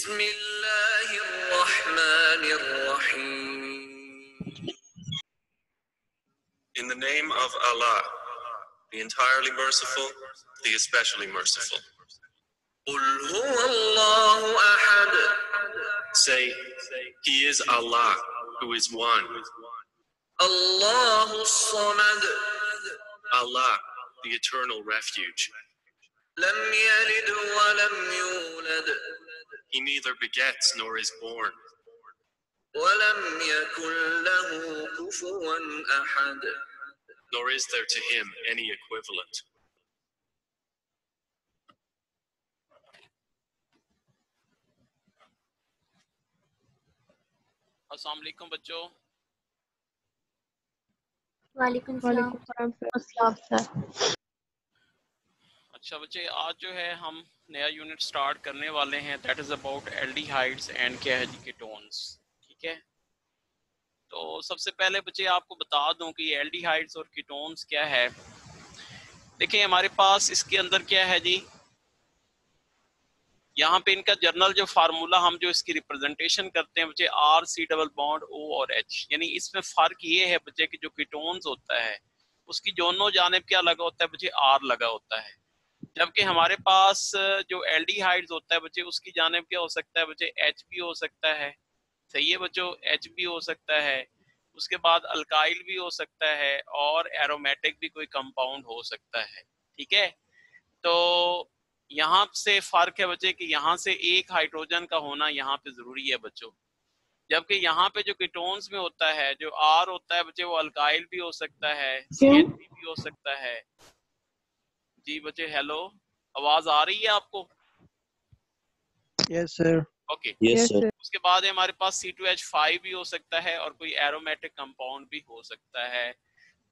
In the name of Allah, the entirely merciful, the especially merciful. Say, He is Allah, who is one. Allah, the eternal refuge. He neither begets nor is born. Nor is there to him any equivalent. अस्सलाम वालेकुम बच्चों। वालेकुम सलाम sir. अच्छा बच्चे, आज जो है हम नया यूनिट स्टार्ट करने वाले हैं, that is about aldehydes and क्या है जी कीटोन्स। ठीक है, तो सबसे पहले बच्चे आपको बता दूं कि एल्डिहाइड्स और कीटोन्स क्या है। देखिए हमारे पास इसके अंदर क्या है जी, यहाँ पे इनका जर्नल जो फार्मूला हम जो इसकी रिप्रेजेंटेशन करते हैं बच्चे, R C double bond O और एच। यानी इसमें फर्क ये है बच्चे कि जो कीटोन्स होता है उसकी दोनों जानिब क्या लगा होता है बच्चे, आर लगा होता है। जबकि हमारे पास जो एल्डिहाइड्स होता है बच्चे उसकी जानिब क्या हो सकता है बच्चे, एच भी हो सकता है। सही है बच्चों, एच भी हो सकता है, उसके बाद अल्काइल भी हो सकता है और एरोमेटिक भी कोई कंपाउंड हो सकता है। ठीक है, तो यहाँ से फर्क है बच्चे कि यहाँ से एक हाइड्रोजन का होना यहाँ पे जरूरी है बच्चों। जबकि यहाँ पे जो कीटोन्स में होता है जो आर होता है बच्चे, वो अल्काइल भी हो सकता है, CH3 भी हो सकता है। जी बच्चे हेलो, आवाज आ रही है आपको? Yes sir. Okay, yes sir. उसके बाद हमारे पास C2H5 भी हो सकता है और कोई एरोमेटिक कंपाउंड भी हो सकता है।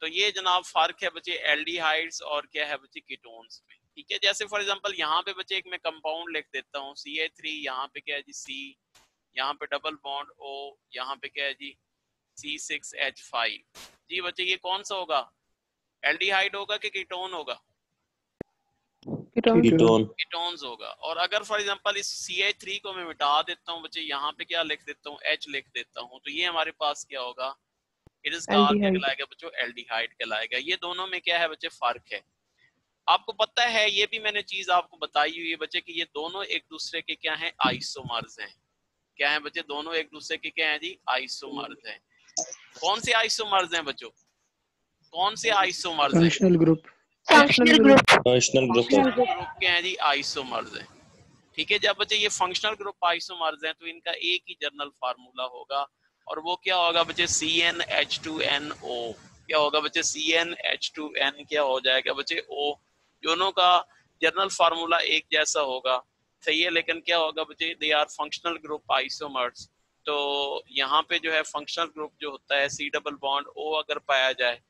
तो ये जनाब फर्क है बच्चे एल्डिहाइड्स और क्या है बच्चे कीटोन्स में। ठीक है, जैसे फॉर एग्जांपल यहाँ पे बच्चे एक मैं कंपाउंड लिख देता हूँ CH3, यहाँ पे क्या है जी C, यहाँ पे डबल बॉन्ड O, यहाँ पे क्या है जी C6H5। जी बच्चे ये कौन सा होगा, एल्डिहाइड होगा कि कीटोन होगा? कीटोन्स होगा। और अगर फॉर एग्जांपल इस CH3 को मैं मिटा देता हूँ बच्चे, यहाँ पे क्या लिख देता हूँ, H लिख देता हूँ, तो ये हमारे पास क्या होगा, इट इज कॉल्ड क्या कहलाएगा बच्चों, एल्डिहाइड कहलाएगा। ये दोनों में क्या है बच्चे फर्क है। आपको पता है, ये भी मैंने चीज आपको बताई हुई है बच्चे कि ये दोनों एक दूसरे के क्या हैं, आइसोमर्स हैं। क्या है बच्चे, दोनों एक दूसरे के क्या है जी, आइसोमर्स हैं। कौन से आइसोमर्स हैं बच्चों, कौन से आइसोमर्स हैं? फंक्शनल ग्रुप के हैं जी, आइसोमर्स हैं। ठीक है, जब बच्चे ये फंक्शनल ग्रुप आइसोमर्स हैं तो इनका एक ही जर्नल फार्मूला होगा और वो क्या होगा बच्चे, CnH2nO। क्या होगा बच्चे, CnH2n क्या हो जाएगा बच्चे, O। दोनों का जर्नल फार्मूला एक जैसा होगा, सही है, लेकिन क्या होगा बच्चे, they are functional group isomers. तो यहाँ पे जो है फंक्शनल ग्रुप जो होता है C डबल बॉन्ड O अगर पाया जाए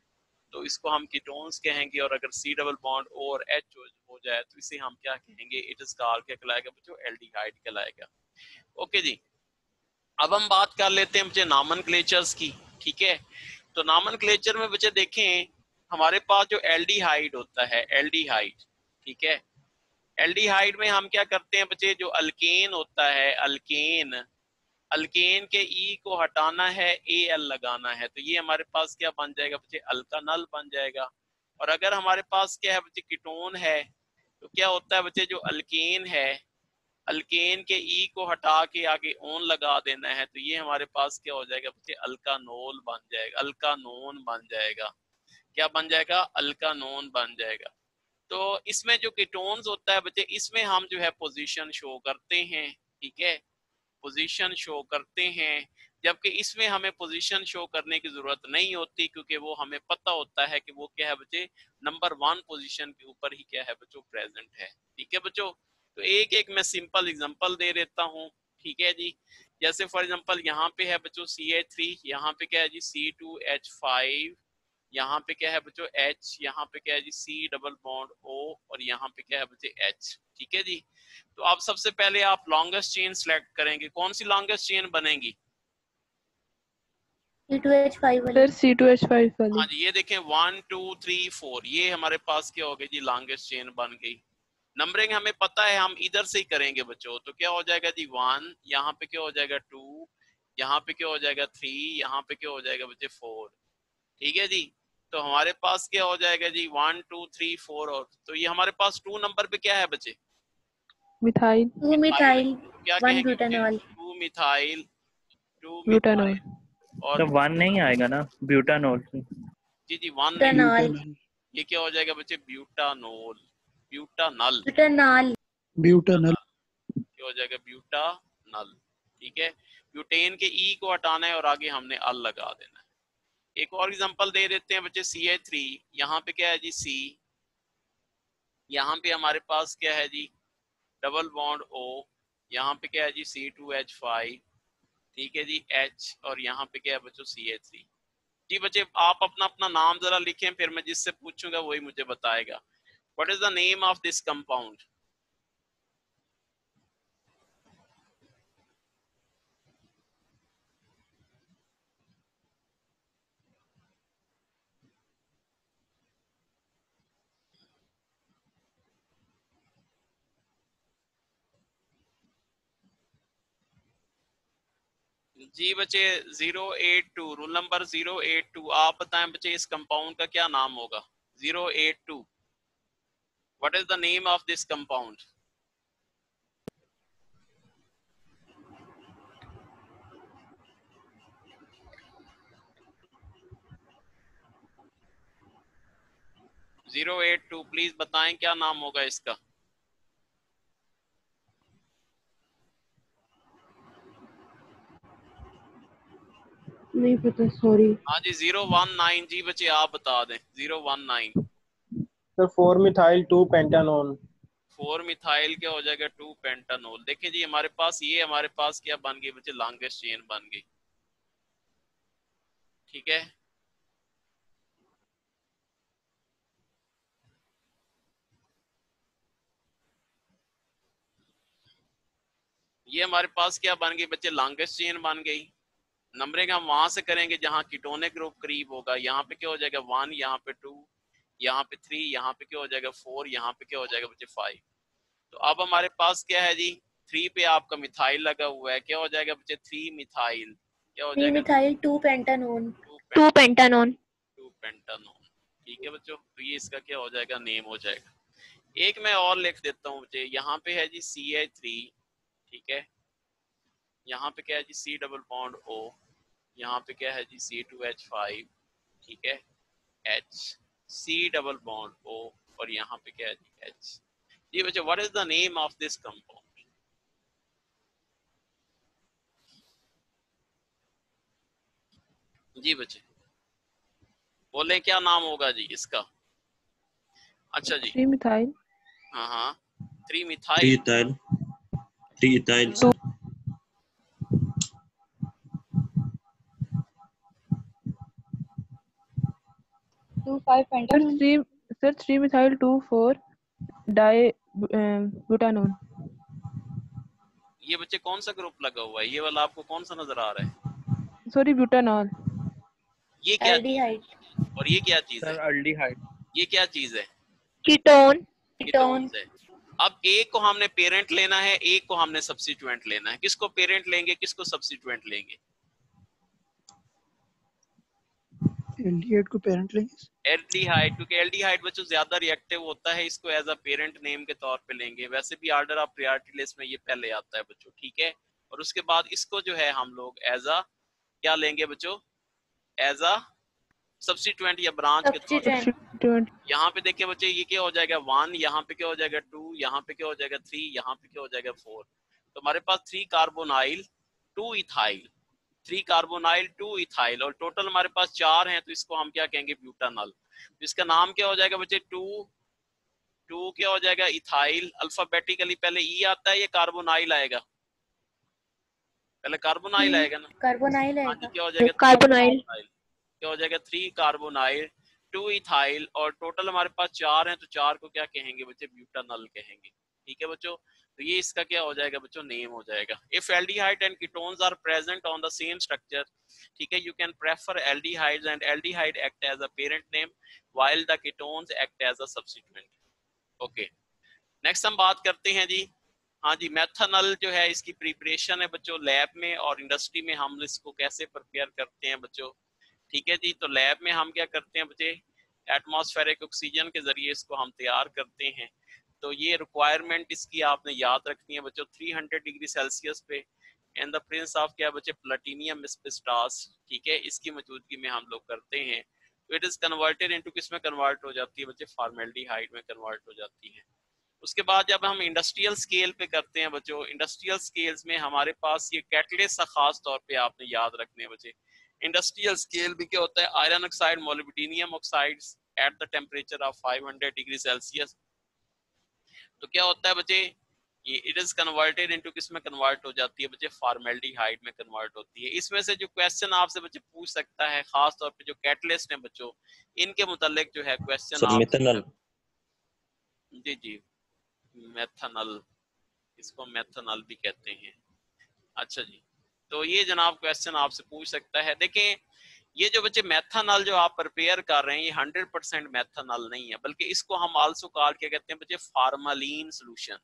तो इसको हम कीटोन्स कहेंगे, और अगर C डबल बॉन्ड O और H हो जाए तो इसे हम क्या कहेंगे, इट इज कॉल्ड क्या कहलाएगा बच्चों, एल्डिहाइड कहलाएगा। ओके जी, अब हम बात कर लेते हैं बच्चे नॉमेनक्लेचर्स की। ठीक है, तो नॉमेनक्लेचर में बच्चे देखें हमारे पास जो एल्डिहाइड होता है, एल्डिहाइड, ठीक है, एल्डिहाइड में हम क्या करते हैं बच्चे, जो अल्केन होता है, अल्केन, अल्केन के ई को हटाना है, Al लगाना है, तो ये हमारे पास क्या बन जाएगा बच्चे, अल्कानल बन जाएगा। और अगर हमारे पास क्या है बच्चे, कीटोन है, तो क्या होता है बच्चे, जो अल्केन है, अल्केन के ई को हटा के आगे ओन लगा देना है, तो ये हमारे पास क्या हो जाएगा बच्चे, अल्कानोल बन जाएगा, अल्कानोन बन जाएगा। क्या बन जाएगा, अल्कानोन बन जाएगा। तो इसमें जो कीटोन्स होता है बच्चे, इसमें हम जो है पोजीशन शो करते हैं। ठीक है, पोजीशन शो करते हैं, जबकि इसमें हमें पोजीशन शो करने की जरूरत नहीं होती, क्योंकि वो हमें पता होता है कि वो क्या है बच्चे, नंबर 1 पोजीशन के ऊपर ही क्या है बच्चों, प्रेजेंट है। ठीक है बच्चों, तो एक एक मैं सिंपल एग्जांपल दे देता हूँ। ठीक है जी, जैसे फॉर एग्जांपल यहाँ पे है बच्चों CH3, यहाँ पे क्या है जी C2H5, यहाँ पे क्या है बच्चों H, यहाँ पे क्या है जी C डबल बॉन्ड O, और यहाँ पे क्या है बच्चे H। ठीक है जी, तो आप सबसे पहले आप लॉन्गेस्ट चेन सिलेक्ट करेंगे, कौन सी लॉन्गेस्ट चेन बनेगी, C2H5 वाली। हाँ जी, ये देखें 1 2 3 4, ये हमारे पास क्या हो गई जी, लॉन्गेस्ट चेन बन गई। नंबरिंग हमें पता है, हम इधर से ही करेंगे बच्चों। तो क्या हो जाएगा जी 1, यहाँ पे क्या हो जाएगा 2, यहाँ पे क्या हो जाएगा 3, यहाँ पे क्या हो जाएगा बच्चे 4। ठीक है जी। तो हमारे पास क्या हो जाएगा जी 1 2 3 4। और तो ये हमारे पास 2 नंबर पे क्या है बच्चे? मिथाइल। 2 मिथाइल। मिथाइल तो क्या 1 कहेंगे बच्चे? Butanol 2 methyl, 2 butanol. मिथाइल और तो 1 नहीं आएगा ना ब्यूटानॉल। जी 1 नहीं, ब्यूटानॉल ये क्या हो जाएगा बच्चे? Butanol, butanal, butanol butanal. क्या हो जाएगा? ब्यूटानल। ठीक है। ब्यूटेन के ई को हटाना है और आगे हमने अल लगा देना है। एक और एग्जांपल दे देते हैं बच्चे, CH3। यहाँ पे क्या है जी C, यहाँ पे हमारे पास क्या है जी डबल बॉन्ड O, यहाँ पे क्या है जी C2H5, ठीक है जी H, और यहाँ पे क्या है बच्चों CH3। जी बच्चे आप अपना अपना नाम जरा लिखें, फिर मैं जिससे पूछूंगा वही मुझे बताएगा। What is the name of this compound? जी बच्चे 082, रूल नंबर 082। आप बताएं बच्चे इस कंपाउंड का क्या नाम होगा? 082, what is the name of this compound? Zero 82 please बताएं क्या नाम होगा इसका? नहीं पता, सॉरी। हाँ जी 019। जी बच्चे आप बता दें 019। Sir 4 methyl 2 पेंटानोल। 4 मिथाइल क्या हो जाएगा? 2 पेंटानोल। देखिए जी हमारे पास ये हमारे पास क्या बन गई बच्चे? लॉन्गेस्ट चेन बन गई। ठीक है। ये हमारे पास क्या बन गई बच्चे? लॉन्गेस्ट चेन बन गई। नंबरिंग हम वहां से करेंगे जहां कीटोनिक ग्रुप करीब होगा। यहाँ पे क्या हो जाएगा 1, यहाँ पे 2, यहाँ पे 3, यहाँ पे क्या हो जाएगा 4, यहाँ पे क्या हो जाएगा बच्चे 5। तो अब हमारे पास क्या है जी 3 पे आपका मिथाइल लगा हुआ है, क्या हो जाएगा बच्चे 3 मिथाइल, क्या हो 3 जाएगा? Methyl 2 pentanone 2 पेंटानॉन। 2 पेंटानोन। ठीक है बच्चों, तो ये इसका क्या हो जाएगा? नेम हो जाएगा। एक मैं और लिख देता हूँ बच्चे, यहाँ पे है जी CH3, ठीक है। यहाँ पे क्या है जी C डबल बॉन्ड O, यहाँ पे क्या है जी C2H5, ठीक है H, C double bond O, और यहाँ पे क्या है जी H। ये बच्चे what is the name of this compound? जी बच्चे बोले क्या नाम होगा जी इसका? अच्छा जी 3 मिथाइल। हाँ हाँ 3 मिथाइल। ट्रीटाइल two. Sir 3 methyl 2 4 di butanone. ये बच्चे कौन सा ग्रुप लगा हुआ है? ये वाला आपको कौन सा नजर आ रहा है? Sorry, butanol. ये क्या चीज है? एल्डिहाइड और ये क्या चीज है? Sir aldehyde. ये क्या चीज है? कीटोन। कीटोन कीटोन्स है। अब एक को हमने पेरेंट लेना है, एक को हमने सब्स्टिट्यूएंट लेना है। किसको पेरेंट लेंगे, किसको सब्स्टिट्यूएंट लेंगे? एल्डिहाइड को पेरेंट लेंगे। एल्डिहाइड, क्योंकि एल्डिहाइड बच्चों ज्यादा रिएक्टिव होता है, इसको एज अ पेरेंट नेम के तौर पे लेंगे। वैसे भी ऑर्डर ऑफ प्रायोरिटी लिस्ट में ये पहले आता है बच्चों, ठीक है। और उसके बाद इसको जो है हम लोग एज अ क्या लेंगे बच्चों? एज अ सब्स्टिट्यूएंट या ब्रांच के तौर पे। सब्स्टिट्यूएंट। यहाँ पे देखिए बच्चे ये क्या हो जाएगा 1, यहाँ पे क्या हो जाएगा 2, यहाँ पे क्या हो जाएगा 3, यहाँ पे क्या हो जाएगा 4। तो हमारे पास 3 कार्बोनाइल 2 इथाइल, 3 कार्बोनाइल 2 इथाइल, और टोटल हमारे पास 4 हैं। तो इसको हम क्या कहेंगे? ब्यूटानॉल। तो इसका नाम क्या हो जाएगा बच्चे? 2 क्या हो जाएगा? इथाइल। अल्फाबेटिकली पहले ई आता है, ये कार्बोनाइल आएगा? पहले कार्बोनाइल आएगा ना? कार्बोनाइल हाँ जी, आएगा क्या हो जाएगा? कार्बोनाइल। क्या हो जाएगा? 3 कार्बोनाइल 2 इथाइल, और टोटल हमारे पास 4 हैं। तो 4 को क्या कहेंगे बच्चे? ब्यूटानॉल कहेंगे। ठीक है बच्चों, तो ये इसका क्या हो जाएगा बच्चों? नेम हो जाएगा। If aldehyde and ketones are present on the same structure, ठीक है, you can prefer aldehydes and aldehyde act as a parent name while the ketones act as a substituent. Okay, next हम बात करते हैं जी, हाँ जी, methanol जो है इसकी प्रिपरेशन है बच्चों लैब में, और इंडस्ट्री में हम इसको कैसे प्रिपेयर करते हैं बच्चों। ठीक है जी, तो लैब में हम क्या करते हैं बच्चे, एटमॉस्फेरिक ऑक्सीजन के जरिए इसको हम तैयार करते हैं। तो ये रिक्वायरमेंट इसकी आपने याद रखनी है बच्चों, 300 डिग्री सेल्सियस पे इन द प्रेजेंस ऑफ क्या बच्चे, प्लेटिनियम एस्बेस्टॉस। ठीक है, इसकी मौजूदगी में हम लोग करते हैं। तो इट इज कन्वर्टेड इनटू किस में कन्वर्ट हो जाती है बच्चे, फॉर्मेल्डिहाइड में कन्वर्ट हो जाती है। उसके बाद जब हम इंडस्ट्रियल स्केल पे करते हैं बच्चों, इंडस्ट्रियल स्केल्स में हमारे पास ये कैटलिस्ट खास तौर पे आपने याद रखने हैं बच्चे। इंडस्ट्रियल स्केल भी क्या होता है, iron oxide molybdenum oxides at the temperature of 500 degree Celsius. तो क्या होता है बच्चे, ये इट इज कन्वर्टेड इनटू किस में कन्वर्ट हो जाती है बच्चे, फॉर्मेल्डिहाइड में कन्वर्ट होती है। इसमें से जो क्वेश्चन आपसे बच्चे पूछ सकता है, खास तौर पे जो कैटलिस्ट है बच्चों, इनके मुतालिक जो है क्वेश्चन आप, मेथनॉल। जी जी, मेथनॉल, इसको मेथनॉल भी कहते हैं। अच्छा जी, तो ये जनाब क्वेश्चन आपसे पूछ सकता है। देखें, ये जो बच्चे मेथनॉल जो आप प्रिपेयर कर रहे हैं, ये 100% मेथनॉल नहीं है, बल्कि इसको हम आल्सो कॉल क्या कहते हैं बच्चे, फार्मालीन सोल्यूशन।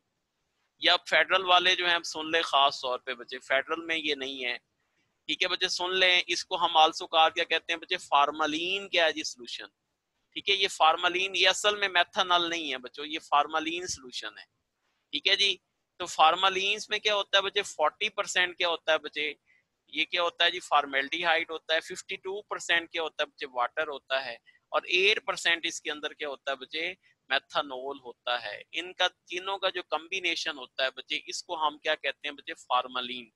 या फेडरल वाले जो हैं हम सुन ले, खास तौर पे बच्चे फेडरल में ये नहीं है। ठीक है बच्चे, सुन लें, इसको हम आल्सो कॉल क्या कहते हैं बच्चे, फार्मालीन क्या है जी सोल्यूशन। ठीक है, ये फार्मालीन, ये असल में मेथनॉल नहीं है बच्चों, ये फार्मालीन सोल्यूशन है। ठीक है जी, तो फार्मालीन्स में क्या होता है बच्चे, 40% क्या होता है बच्चे, ये क्या होता है जी, फॉर्मेल्डिहाइड होता है। 52% क्या होता है बच्चे, वाटर होता है। और 8% इसके अंदर क्या होता है बच्चे, मेथनॉल होता है। इनका तीनों का जो कॉम्बिनेशन होता है बच्चे, इसको हम क्या कहते हैं बच्चे, फार्मालीन।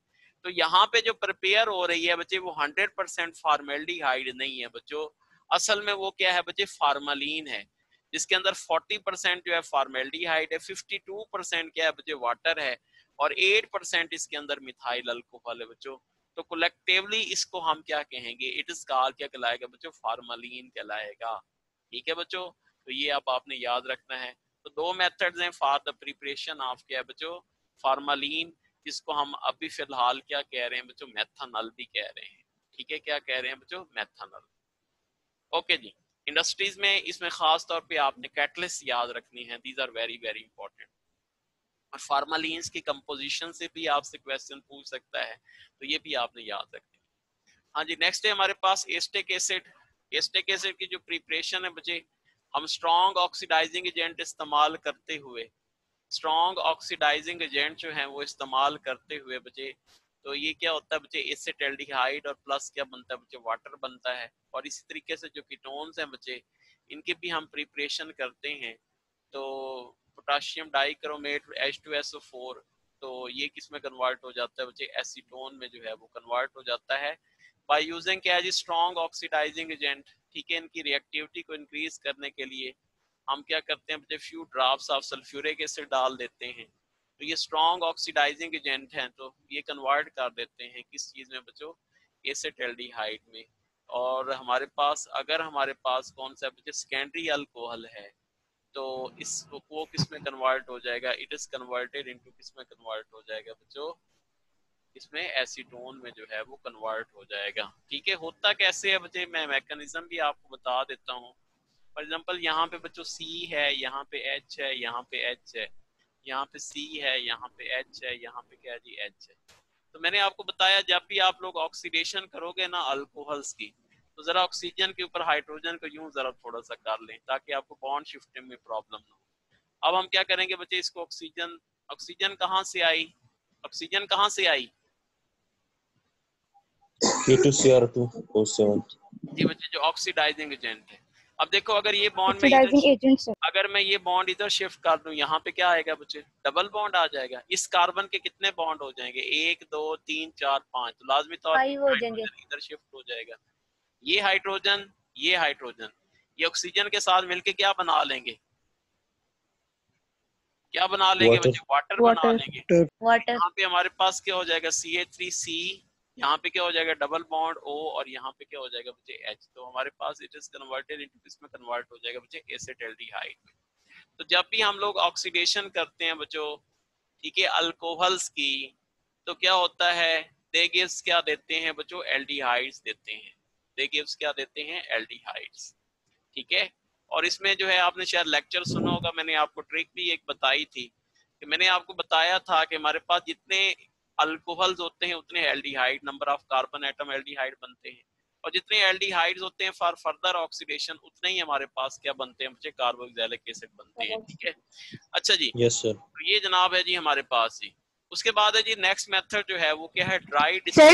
तो यहाँ पे जो प्रिपेयर हो रही है बच्चे, वो 100% फॉर्मेल्डिहाइड नहीं है बच्चों, असल में वो क्या है बच्चे, फार्मालीन है, जिसके अंदर 40% जो है फॉर्मेल्डिहाइड है, 52% क्या है बच्चे, वाटर है, और 8% इसके अंदर मिथाइल अल्कोहल है बच्चों। तो कलेक्टिवली इसको हम क्या कहेंगे, इट इज कॉल्ड क्या कहलाएगा बच्चों, फार्मालीन कहलाएगा। ठीक है बच्चों, तो ये आप आपने याद रखना है। तो दो मेथड्स हैं फॉर द प्रिपरेशन ऑफ क्या है बच्चों, फार्मालीन, जिसको हम अभी फिलहाल क्या कह रहे हैं बच्चों, मेथनॉल भी कह रहे हैं। ठीक है, क्या कह रहे हैं बच्चों, मेथनॉल। ओके जी, इंडस्ट्रीज में इसमें खास तौर पे आपने कैटलिस्ट याद रखनी है, these are very very important. और फार्मालीन्स की कंपोजिशन से भी आपसे क्वेश्चन पूछ सकता है, तो ये भी आपने याद रखनी है। हाँ जी, नेक्स्ट है हमारे पास एस्टिक एसिड। एस्टिक एसिड की जो प्रिपरेशन है बच्चे, हम स्ट्रॉन्ग ऑक्सीडाइजिंग एजेंट इस्तेमाल करते हुए, स्ट्रॉन्ग ऑक्सीडाइजिंग एजेंट जो है वो इस्तेमाल करते हुए बच्चे, तो ये क्या होता है बच्चे, एसिटाल्डिहाइड और प्लस क्या बनता है बच्चे, वाटर बनता है। और इसी तरीके से जो कीटोन्स हैं बच्चे, इनकी भी हम प्रिपरेशन करते हैं। तो पोटाशियम डाइक्रोमेट H2SO4, तो ये किस में कन्वर्ट हो जाता है बच्चे, एसीटोन में जो है वो कन्वर्ट हो जाता है बाय यूजिंग क्या है जी, स्ट्रॉन्ग ऑक्सीडाइजिंग एजेंट। ठीक है, इनकी रिएक्टिविटी को इंक्रीज करने के लिए हम क्या करते हैं बच्चे, few drops of sulphuric acid डाल देते हैं। तो ये स्ट्रॉन्ग ऑक्सीडाइजिंग एजेंट हैं, तो ये कन्वर्ट कर देते हैं किस चीज में बच्चों, एसिटाल्डिहाइड में। और हमारे पास अगर हमारे पास कौन सा बच्चे, सेकेंडरी अल्कोहल है, तो इस वो किस में कन्वर्ट हो जाएगा, इट इज कन्वर्टेड इनटू किस में कन्वर्ट हो जाएगा बच्चों, इसमें एसीटोन में जो है वो कन्वर्ट हो जाएगा। ठीक है, होता कैसे है बच्चे, मैं मैकेनिज्म भी आपको बता देता हूँ। फॉर एग्जांपल यहाँ पे बच्चों C है, यहाँ पे H है, यहाँ पे H है, यहाँ पे C है, यहाँ पे H है, यहाँ पे क्या है जी, H है। तो मैंने आपको बताया, जब भी आप लोग ऑक्सीडेशन करोगे ना अल्कोहल्स की, तो जरा ऑक्सीजन के ऊपर हाइड्रोजन को यूं जरा थोड़ा सा कर लें, ताकि आपको बॉन्ड शिफ्टिंग में प्रॉब्लम ना हो। अब हम क्या करेंगे बच्चे, इसको ऑक्सीजन, ऑक्सीजन कहाँ से आई, ऑक्सीजन कहाँ से आई K2Cr2O7। जी बच्चे, जो ऑक्सीडाइजिंग एजेंट है। अब देखो, अगर ये बॉन्ड में इधर, अगर मैं ये बॉन्ड इधर शिफ्ट कर दूं, यहाँ पे क्या आएगा बच्चे, डबल बॉन्ड आ जाएगा। इस कार्बन के कितने बॉन्ड हो जाएंगे, 1 2 3 4 5, तो लाजमी तौर पर हो जाएंगे। इधर शिफ्ट हो जाएगा। ये हाइड्रोजन, ये हाइड्रोजन, ये ऑक्सीजन के साथ मिलके क्या बना लेंगे, क्या बना लेंगे बच्चे, वाटर बना लेंगे। वाटर। यहाँ पे हमारे पास क्या हो जाएगा, CH3C, यहाँ पे क्या हो जाएगा, डबल बॉन्ड O, और यहाँ पे क्या हो जाएगा बच्चे, H। तो हमारे पास इट इज कन्वर्टेड इनटू किसमें कन्वर्ट हो जाएगा बच्चे, एसिटाल्डिहाइड में। तो जब भी हम लोग ऑक्सीडेशन करते हैं बच्चों, ठीक है, अल्कोहल्स की, तो क्या होता है, दे गिव्स क्या देते हैं बच्चों, एल्डिहाइड्स देते हैं। दे गिव्स क्या देते हैं, एल्डिहाइड्स। ठीक है, और इसमें जो है आपने शायद लेक्चर सुना होगा, मैंने आपको ट्रिक भी एक बताई थी कि मैंने आपको बताया था कि हमारे पास जितने अल्कोहल्स होते हैं उतने aldehyde, number of carbon atom aldehyde बनते हैं, और जितने एल्डिहाइड्स होते हैं फॉर फर्दर ऑक्सीडेशन उतने ही हमारे पास क्या बनते हैं बच्चे, कार्बोक्सिलिक एसिड बनते हैं। ठीक है, अच्छा जी, यस सर। तो ये जनाब है जी हमारे पास जी। उसके बाद है जी नेक्स्ट मेथड जो है वो क्या है, ड्राई सर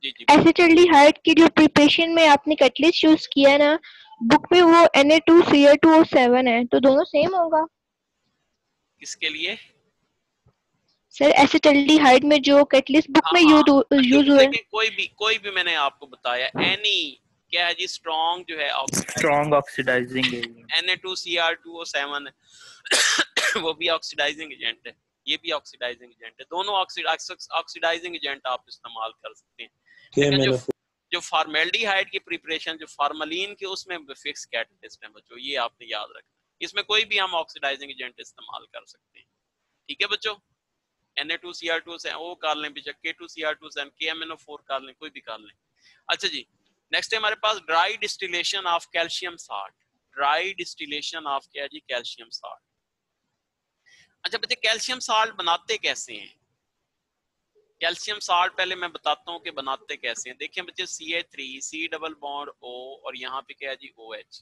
जी जी एसिटाल्डिहाइड की जो प्रिपरेशन में आपने कैटलिस्ट यूज किया ना, बुक में वो Na2Cl2O7 है, तो दोनों सेम होगा? किसके लिए? सर एसिटाल्डिहाइड में जो कैटलिस्ट बुक में हाँ, यूज हुआ है। देखिए कोई भी मैंने आपको बताया, एनी क्या है जी, स्ट्रॉन्ग जो है स्ट्रॉन्ग ऑक्सीडाइजिंग एजेंट, Na2Cl2O7 वो भी ऑक्सीडाइजिंग एजेंट है, ये भी ऑक्सीडाइजिंग एजेंट है, दोनों ऑक्सीडाइजिंग एजेंट आप इस्तेमाल कर सकते हैं। लेकिन जो फॉर्मेल्डिहाइड की प्रिपरेशन, जो फार्मलीन के, उसमें फिक्स कैटलिस्ट है बच्चों, ये आपने याद रखना। इसमें कोई भी हम ऑक्सीडाइजिंग एजेंट इस्तेमाल कर सकते हैं। ठीक है बच्चों, Na2Cl2 से ओ कर लें, बेशक K2Cl2 से KMnO4 कर लें, कोई भी कर लें। अच्छा जी, नेक्स्ट है हमारे पास dry distillation of calcium salt. Dry distillation of क्या जी, कैल्शियम साल्ट। अच्छा बच्चे, कैल्शियम साल्ट बनाते कैसे हैं? कैल्शियम साल्ट पहले मैं बताता हूँ कि बनाते कैसे हैं। देखिए बच्चे, Ca3 C double bond O और यहाँ पे क्या है जी OH।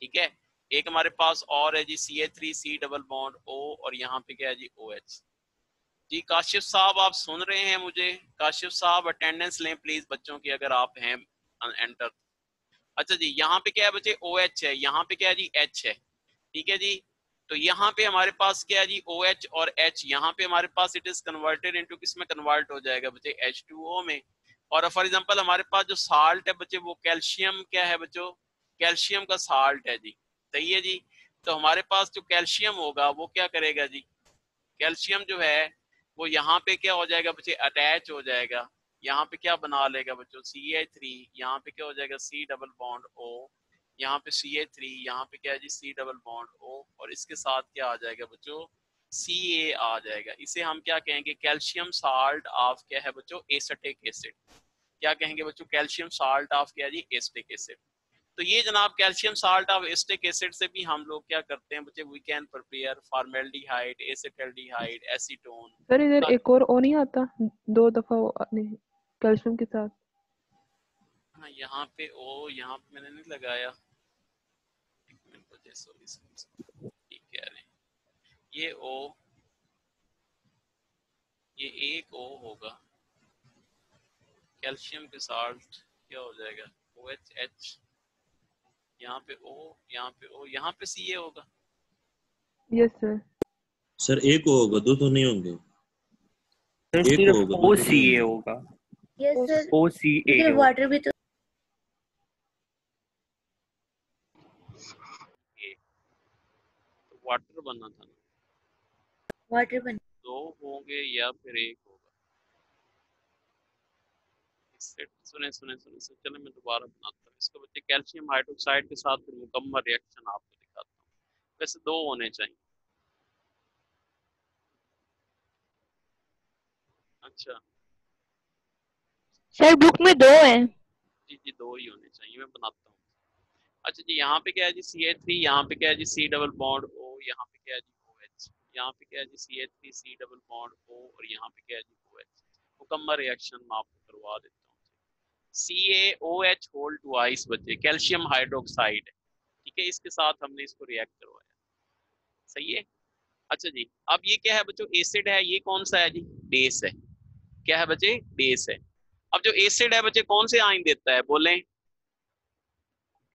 ठीक है, एक हमारे पास और है जी Ca3 C double bond O और यहाँ पे क्या है जी OH। जी काशिफ साहब आप सुन रहे हैं मुझे? काशिफ साहब अटेंडेंस लें प्लीज बच्चों की, अगर आप हैं एंटर। अच्छा जी, यहाँ पे क्या है बच्चे, OH है, यहाँ पे क्या है जी H है। ठीक है जी, तो यहाँ पे हमारे पास क्या है जी OH और H, यहाँ पे हमारे पास इट इज कन्वर्टेड इनटू किस में कन्वर्ट हो जाएगा बच्चे, H2O में। और फॉर एग्जांपल हमारे पास जो साल्ट है बच्चे, वो कैल्शियम क्या है बच्चों, कैल्शियम का साल्ट है जी। सही है जी, तो हमारे पास जो कैल्शियम होगा वो क्या करेगा जी, कैल्शियम जो है वो यहाँ पे क्या हो जाएगा बच्चे, अटैच हो जाएगा, यहाँ पे क्या बना लेगा बच्चों, Ca3, यहाँ पे क्या हो जाएगा C डबल बॉन्ड O, यहाँ पे Ca3, यहाँ पे क्या है जी C डबल बॉन्ड O, और इसके साथ क्या आ जाएगा बच्चों, Ca आ जाएगा। इसे हम क्या कहेंगे, कैल्शियम साल्ट ऑफ क्या है बच्चों, एसिटिक एसिड। क्या कहेंगे बच्चों, कैल्शियम साल्ट ऑफ क्या है जी, एसिटिक एसिड। तो ये जनाब calcium salt of acetic acid से भी हम लोग क्या करते हैं बच्चे, we can prepare formaldehyde, acetaldehyde, acetone. Sir इधर एक और ओ नहीं आता, 2 दफा कैल्शियम के साथ? हाँ यहाँ पे ओ, यहाँ पे मैंने नहीं लगाया, एक मिनट बच्चे, सॉरी ठीक कह रहे हैं, ये ओ, ये एक ओ होगा, कैल्शियम के साल्ट क्या हो जाएगा, OH, यहाँ पे O, यहाँ पे O, यहाँ पे Ca होगा। Yes sir. सर एक होगा, दो तो नहीं होंगे। सर एक सिर्फ होगा, दो तो नहीं OCA होंगे। होगा, यस सर, OCA ये होगा। वाटर भी तो तो वाटर बनना था ना, वाटर बन। 2 होंगे या फिर 1 होगा। सुने सुने सुने सुने, चले मैं दोबारा बनाता हूँ इसको बच्चे, कैल्शियम हाइड्रोक्साइड के साथ फिर मुकम्मल रिएक्शन आपको दिखाता हूँ। वैसे 2 होने चाहिए। अच्छा सर बुक में 2 हैं। जी जी, 2 ही होने चाहिए, मैं बनाता हूँ। अच्छा जी, यहाँ पे क्या है जी Ca3, यहाँ पे क्या है जी C डबल बॉन्ड O, यहाँ पे क्या है जी OH, यहाँ पे क्या है जी Ca3 C double bond O और यहाँ पे क्या है जी OH। मुकम्मल रिएक्शन मैं आपको करवा देता हूँ। CaOH होल ट्वाइस बच्चे, कैल्शियम हाइड्रोक्साइड है। ठीक है, इसके साथ हमने इसको रिएक्ट करवाया। सही है। अच्छा जी, अब ये क्या है बच्चों, एसिड है, ये कौन सा है जी, बेस है। क्या है बच्चे, बेस है। अब जो एसिड है बच्चे कौन से आयन देता है, बोलें?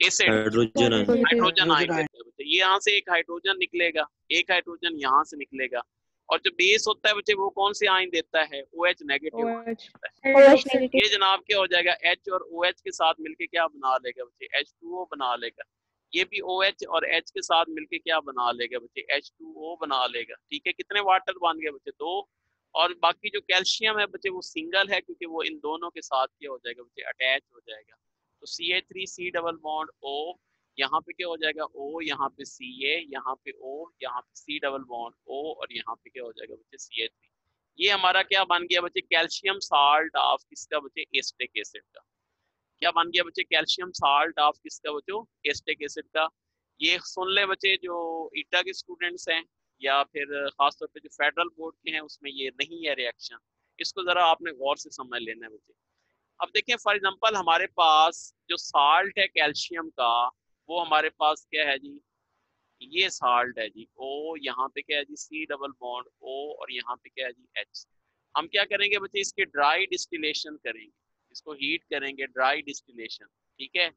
Acid hydrogen ion. Hydrogen ion देता है बच्चे। ये यहाँ से एक हाइड्रोजन निकलेगा, एक हाइड्रोजन यहाँ से निकलेगा, और जो बेस होता है बच्चे वो कौन से आयन देता है, OH negative OH OH negative. ये जनाब क्या हो जाएगा, H और OH के साथ मिलके क्या बना लेगा बच्चे, H2O बना लेगा। ये भी OH और H के साथ मिलके क्या बना लेगा बच्चे, H2O बना लेगा। ठीक है, कितने वाटर बन गए बच्चे, 2। और बाकी जो कैल्शियम है बच्चे वो सिंगल है, क्योंकि वो इन दोनों के साथ क्या हो जाएगा बच्चे, अटैच हो जाएगा। तो Ca3 C double bond O, यहाँ पे क्या हो जाएगा O, यहाँ पे Ca, यहाँ पे O, यहाँ पे C डबल बॉन्ड O, और यहाँ पे क्या हो जाएगा बच्चे Ca3। ये हमारा क्या बन गया बच्चे, कैल्शियम साल्ट ऑफ किसका बच्चे, एसिटिक एसिड का। क्या बन गया बच्चे, कैल्शियम साल्ट ऑफ किसका बच्चों, एसिटिक एसिड का। ये सुन ले बच्चे जो ईटा के स्टूडेंट्स हैं या फिर खासतौर पे जो फेडरल बोर्ड के हैं उसमें ये नहीं है रिएक्शन, इसको जरा आपने गौर से समझ लेना है बच्चे। अब देखें फॉर एग्जांपल हमारे पास जो साल्ट है कैल्शियम का वो हमारे पास क्या है जी, ये साल्ट है जी O, यहाँ पे क्या है जी C डबल बॉन्ड O और यहाँ पे क्या है जी H। हम क्या करेंगे बच्चे, इसके ड्राई डिस्टिलेशन करेंगे, इसको हीट करेंगे, ड्राई डिस्टिलेशन, ठीक है।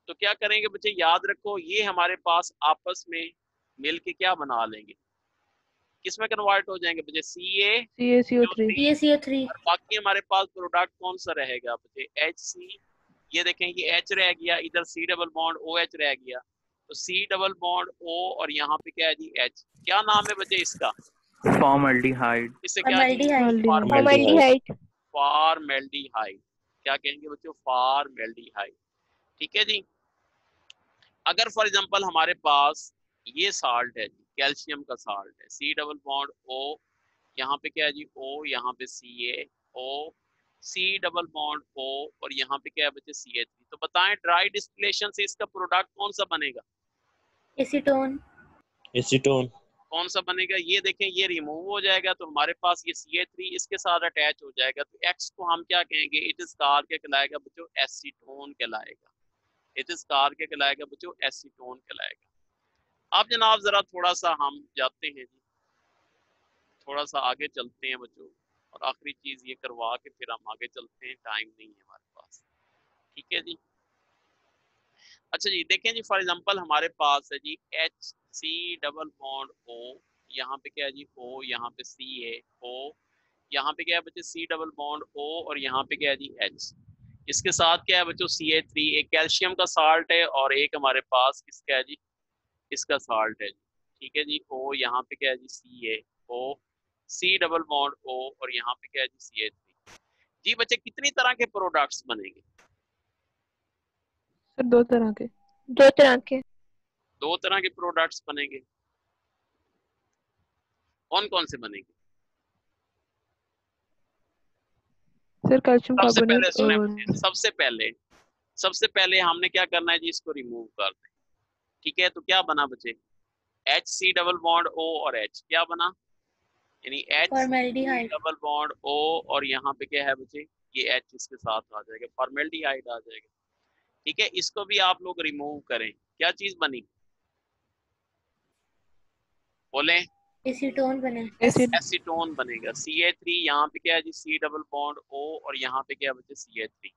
तो क्या करेंगे बच्चे, याद रखो ये हमारे पास आपस में मिल के क्या बना लेंगे, किसमें कन्वर्ट हो जाएंगे बच्चे, CaCO3 CaCO3 और बाकी हमारे पास प्रोडक्ट कौन सा रहेगा बच्चे, HC। ये देखें ये H रह गया, इधर C डबल बॉन्ड OH रह गया, तो C डबल बॉन्ड O और यहाँ पे क्या है जी H। क्या नाम है बच्चे इसका, फॉर्मल्डिहाइड। इससे क्या फॉर्मल्डिहाइड। फॉर्मल्डिहाइड, क्या कहेंगे बच्चों, फॉर्मल्डिहाइड, ठीक है जी। अगर फॉर एग्जांपल हमारे पास ये साल्ट है जी, कैल्शियम का साल्ट है, C डबल बॉन्ड O, यहाँ पे क्या है जी O, यहाँ पे CaO, C double bond O और यहाँ पे क्या है बच्चे CH3। तो बताएं ड्राई डिस्टिलेशन से इसका प्रोडक्ट कौन सा बनेगा, एसीटोन एसीटोन। कौन सा बनेगा, ये देखें ये रिमूव हो जाएगा तो हमारे पास ये CH3 इसके साथ अटैच हो जाएगा, तो X को हम क्या कहेंगे, इट इज कार क्या कहलाएगा बच्चों, एसीटोन कहलाएगा, इट इज कार क्या कहलाएगा बच्चों, एसीटोन कहलाएगा। अब जनाब जरा थोड़ा सा हम जाते हैं जी, थोड़ा सा आगे चलते हैं बच्चों, और आखिरी चीज ये करवा के फिर हम आगे चलते हैं, टाइम नहीं है हमारे पास, ठीक है जी। अच्छा जी देखें जी फॉर एग्जांपल हमारे पास है जी HC डबल बॉन्ड O, यहाँ पे क्या है जी O, यहाँ पे CaO, यहाँ पे क्या है बच्चे C डबल बॉन्ड O और यहाँ पे क्या है जी H। इसके साथ क्या है बच्चों CH3, एक कैल्शियम का साल्ट है और एक हमारे पास किसका है जी, इसका साल्ट है जी, ठीक है जी। O यहाँ पे क्या है जी CaO, C double bond O और यहाँ पे क्या है जी CH3। जी बच्चे कितनी तरह के प्रोडक्ट्स बनेंगे, सर दो तरह के। दो तरह के प्रोडक्ट्स बनेंगे, कौन कौन से बनेंगे, सर कैल्शियम सबसे पहले कार्बोनेट सुने और मुझे, सबसे पहले हमने क्या करना है जी, इसको रिमूव कर दें, ठीक है। तो क्या बना बचे, HC डबल बॉन्ड O और H, क्या बना, यानी HC formaldehyde double bond O और यहाँ पे क्या है बचे, ये H इसके साथ आ जाएगा, फॉर्मल्डिहाइड आ जाएगा, ठीक है। इसको भी आप लोग रिमूव करें, क्या चीज बनी, बोले, एसीटोन बने एसीटोन बनेगा, CH3 यहाँ पे क्या है जी C डबल बॉन्ड O और यहाँ पे क्या है बच्चे CH3,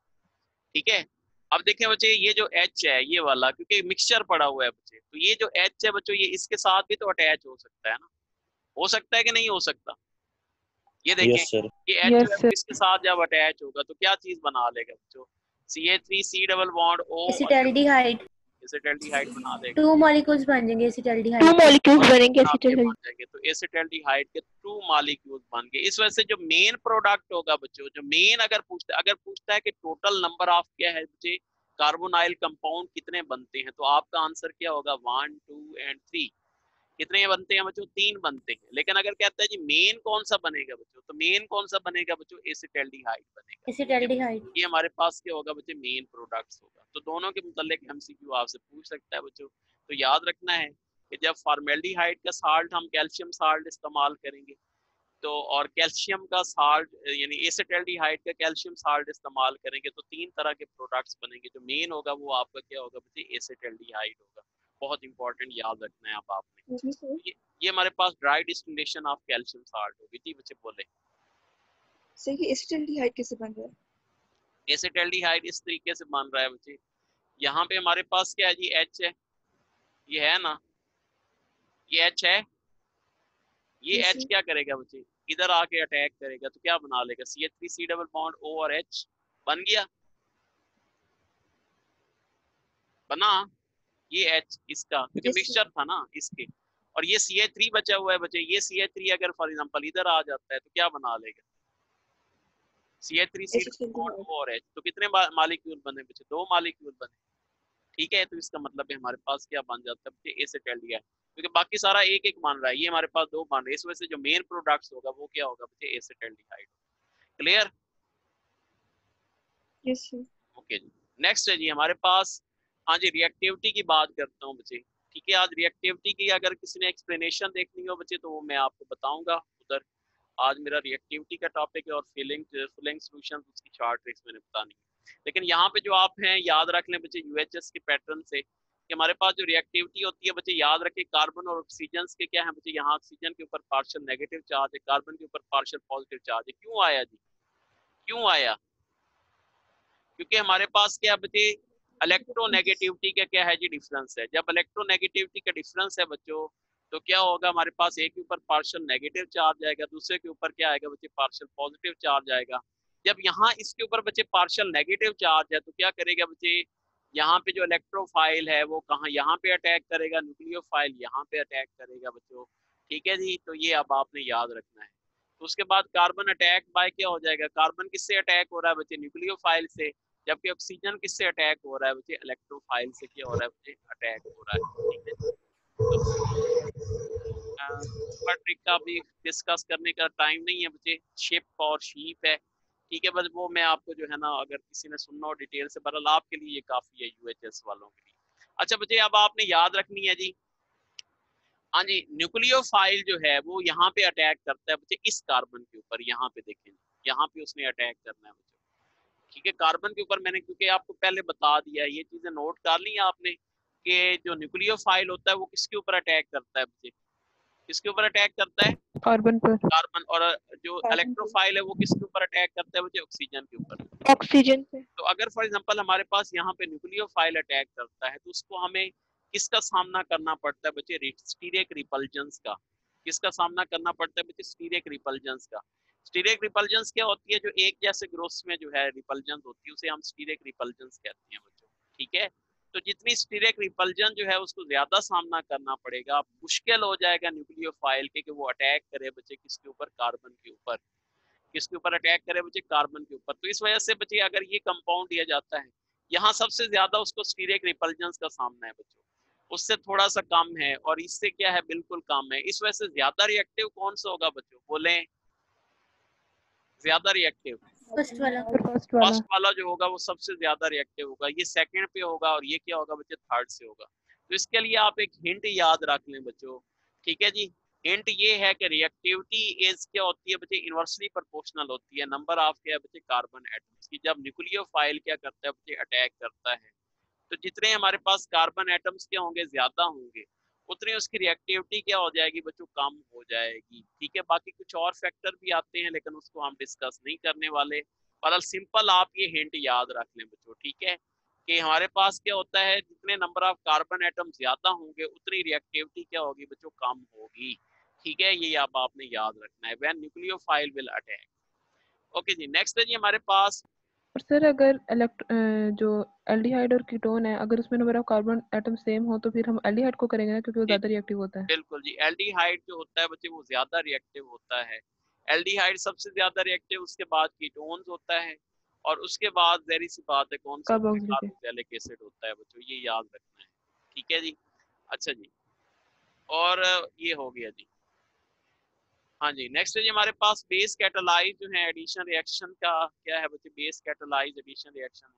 ठीक है। अब देखें बच्चे ये जो H है ये वाला, क्योंकि मिक्सचर पड़ा हुआ है बच्चे, तो ये जो H है बच्चों ये इसके साथ भी तो अटैच हो सकता है ना, हो सकता है कि नहीं हो सकता, ये देखें यस सर। ये H जो है इसके साथ जब अटैच होगा तो क्या चीज बना लेगा बच्चों, CH3 C double bond O acetaldehyde acetaldehyde बना देगा, 2 मॉलिक्यूल्स बन जाएंगे टू एसिटाल्डिहाइड मॉलिक्यूल्स बनेंगे आपके एसिटाइल। बन जाएंगे, तो एसिटाल्डिहाइड के 2 मॉलिक्यूल्स बन गए। इस वजह से जो मेन प्रोडक्ट होगा बच्चों, जो मेन अगर पूछता है कि टोटल नंबर ऑफ क्या है बच्चे, कार्बोनाइल कंपाउंड कितने बनते हैं, तो आपका आंसर क्या होगा 1 2 एंड 3, कितने बनते हैं बच्चों, 3 बनते हैं। लेकिन अगर कहता है जी मेन कौन सा बनेगा बच्चों, तो मेन कौन सा बनेगा बच्चों, एसिटाल्डिहाइड बनेगा, एसिटाल्डिहाइड ये हमारे पास क्या होगा बच्चे, मेन प्रोडक्ट्स होगा। तो दोनों के मुतालिक MCQ आपसे पूछ सकता है बच्चों, तो याद रखना है कि जब फॉर्मेल्डिहाइड का साल्ट हम कैल्शियम साल्ट इस्तेमाल करेंगे, तो और कैल्शियम का साल्ट यानी एसिटाल्डिहाइड का कैल्शियम साल्ट इस्तेमाल करेंगे, तो 3 तरह के प्रोडक्ट्स बनेंगे। जो मेन होगा वो आपका क्या होगा बच्चे, एसिटाल्डिहाइड होगा, बहुत इंपॉर्टेंट याद रखना है। अब आपने ये हमारे पास dry distillation of calcium salt होगी। जी बच्चे बोले, सर ये एसिटाल्डिहाइड कैसे बन रहा है? एसिटाल्डिहाइड इस तरीके से बन रहा है बच्चे, यहाँ पे हमारे पास क्या है जी H है, ये है ना, ये H है, ये H क्या करेगा बच्चे, इधर आके अटैक करेगा तो क्या बना लेगा, CH3 C double bond O और H बन गया, बना ये H इसका, क्योंकि मिक्सचर था ना इसके, और ये CH3 बचा हुआ है बच्चे, ये CH3 अगर फॉर एग्जांपल इधर आ जाता है तो क्या बना लेगा, CH3 C double bond O और H, तो कितने मॉलिक्यूल बने बच्चे, 2 मॉलिक्यूल बने, ठीक है। तो इसका मतलब है हमारे पास क्या बन जाता है, एसिटाल्डिहाइड, क्योंकि बाकी सारा एक एक बन रहा है, ये हमारे पास 2 बन रहे हैं, इस वजह से जो मेन प्रोडक्ट्स होगा वो क्या होगा बच्चे, acetaldehyde. Clear? Yes sir. Okay जी, नेक्स्ट है जी हमारे पास, हाँ जी रिएक्टिविटी की बात करता हूँ बच्चे, ठीक है। आज रिएक्टिविटी की अगर किसी ने एक्सप्लेनेशन देखनी हो बच्चे तो वो मैं आपको बताऊंगा उधर। आज मेरा रिएक्टिविटी का टॉपिक है और फिलिंग सॉल्यूशन उसकी चार्ट ट्रिक्स मैंने बतानी है। लेकिन यहाँ पे जो आप हैं याद रख लें बच्चे यूएचएस के पैटर्न से कि हमारे पास जो रिएक्टिविटी होती है बच्चे याद रखें कार्बन और ऑक्सीजन के क्या है बच्चे, यहाँ ऑक्सीजन के ऊपर पार्शियल नेगेटिव चार्ज है, कार्बन के ऊपर पार्शियल पॉजिटिव चार्ज है। क्यों आया जी, क्यों आया? क्योंकि हमारे पास क्या बच्चे इलेक्ट्रोनेगेटिविटी का क्या है जी डिफरेंस है। जब इलेक्ट्रोनेगेटिविटी का डिफरेंस है बच्चों तो क्या होगा, हमारे पास एक के ऊपर पार्शियल नेगेटिव चार्ज आएगा, दूसरे के ऊपर क्या आएगा बच्चे पार्शियल पॉजिटिव चार्ज आएगा। जब यहाँ इसके ऊपर बच्चे पार्शियल नेगेटिव चार्ज है तो क्या करेगा बच्चे, यहाँ पे जो इलेक्ट्रोफाइल है वो कहाँ, यहाँ पे अटैक करेगा, न्यूक्लियोफाइल यहाँ पे अटैक करेगा बच्चों। ठीक है जी, तो ये अब आपने याद रखना है। तो उसके बाद कार्बन अटैक बाय क्या हो जाएगा, कार्बन किससे अटैक हो रहा है बच्चे, न्यूक्लियोफाइल से, जबकि ऑक्सीजन किससे अटैक हो रहा है बच्चे, इलेक्ट्रोफाइल से क्या हो रहा है बच्चे, अटैक हो रहा है। ठीक है, तो ट्रिक का भी डिस्कस करने का टाइम नहीं है बच्चे, शिप और शीप है। ठीक है, बस वो मैं आपको जो है ना अगर किसी ने सुनना हो डिटेल से, बहरहाल आपके लिए ये काफी है यूएचएस वालों के लिए। अच्छा बच्चे अब आपने याद रखनी है जी, हाँ जी, न्यूक्लियोफाइल जो है वो यहाँ पे अटैक करता है बच्चे इस कार्बन के ऊपर, यहाँ पे देखें, यहाँ पे उसने अटैक करना है बच्चे। ठीक है, कार्बन के ऊपर मैंने क्योंकि आपको पहले बता दिया, ये चीजें नोट कर ली आपने कि जो न्यूक्लियोफाइल होता है वो किसके ऊपर अटैक करता है बच्चे, किसके ऊपर अटैक करता है, कार्बन पर, कार्बन। और जो इलेक्ट्रोफाइल है वो किसके ऊपर अटैक करता है बच्चे, ऑक्सीजन के ऊपर, ऑक्सीजन पे। तो अगर फॉर एग्जांपल हमारे पास यहाँ पे न्यूक्लियोफाइल अटैक करता है तो उसको हमें किसका सामना करना पड़ता है बच्चे, स्टीरिक रिपल्जेंस का। किसका सामना करना पड़ता है बच्चे, स्टीरिक रिपल्जेंस का। स्टीरिक रिपल्जेंस क्या होती है, जो एक जैसे ग्रुप्स में जो है रिपल्जेंस होती है उसे हम स्टीरिक रिपल्जेंस कहते हैं बच्चों। ठीक है, तो जितनी स्टीरिक रिपल्जन जो है उसको ज्यादा सामना करना पड़ेगा, मुश्किल हो जाएगा न्यूक्लियोफाइल के कि वो अटैक करे बच्चे किसके ऊपर, कार्बन के ऊपर। किसके ऊपर अटैक करे बच्चे, कार्बन के ऊपर। तो इस वजह से बच्चे अगर ये कंपाउंड दिया जाता है यहाँ सबसे ज्यादा उसको स्टीरिक रिपल्जेंस का सामना है बच्चों, उससे थोड़ा सा कम है और इससे क्या है बिल्कुल कम है। इस वजह से ज्यादा रिएक्टिव कौन सा होगा बच्चों, बोले ज्यादा रिएक्टिव, फर्स्ट वाला। फर्स्ट वाला जो होगा वो सबसे ज्यादा रिएक्टिव होगा, ये सेकंड पे होगा और ये क्या होगा बच्चे, थर्ड से होगा। तो इसके लिए आप एक हिंट याद रख लें बच्चों। ठीक है जी, हिंट ये है कि रिएक्टिविटी इज क्या होती है बच्चे, इनवर्सली प्रोपोर्शनल होती है नंबर ऑफ क्या है बच्चे, कार्बन एटम्स की। जब न्यूक्लियोफाइल क्या करता है बच्चे, अटैक करता है, तो जितने हमारे पास कार्बन एटम्स क्या होंगे, ज्यादा होंगे, उतनी उसकी रिएक्टिविटी क्या हो जाएगी बच्चों, कम हो जाएगी। ठीक है, बाकी कुछ और फैक्टर भी आते हैं लेकिन उसको हम डिस्कस नहीं करने वाले। पर सिंपल आप ये हिंट याद रख लें बच्चों। ठीक है, कि हमारे पास क्या होता है, जितने नंबर ऑफ कार्बन एटम ज्यादा होंगे उतनी रिएक्टिविटी क्या होगी बच्चों, कम होगी। ठीक है, ये आप आपने याद रखना है, when nucleophile will attack. Okay ji, next है जी हमारे पास। और सर अगर जो एल्डिहाइड और कीटोन है, अगर उसमें number of carbon atom same हो तो फिर हम एल्डिहाइड को करेंगे ना, क्योंकि वो ज्यादा रिएक्टिव होता है। बिल्कुल जी, एल्डिहाइड जो होता है बच्चे वो ज्यादा रिएक्टिव होता है। एल्डिहाइड सबसे ज्यादा रिएक्टिव, उसके बाद कीटोन्स होता है और उसके बाद जहरी सी बात है कौन सा, कार्बोक्सिलिक एसिड होता है बच्चों, ये याद रखना है। ठीक है जी, अच्छा जी, और ये हो गया जी। हाँ जी, नेक्स्ट है जी हमारे पास बेस कैटालाइज जो है एडिशन रिएक्शन का क्या है बच्चे, बेस कैटालाइज एडिशन रिएक्शन है।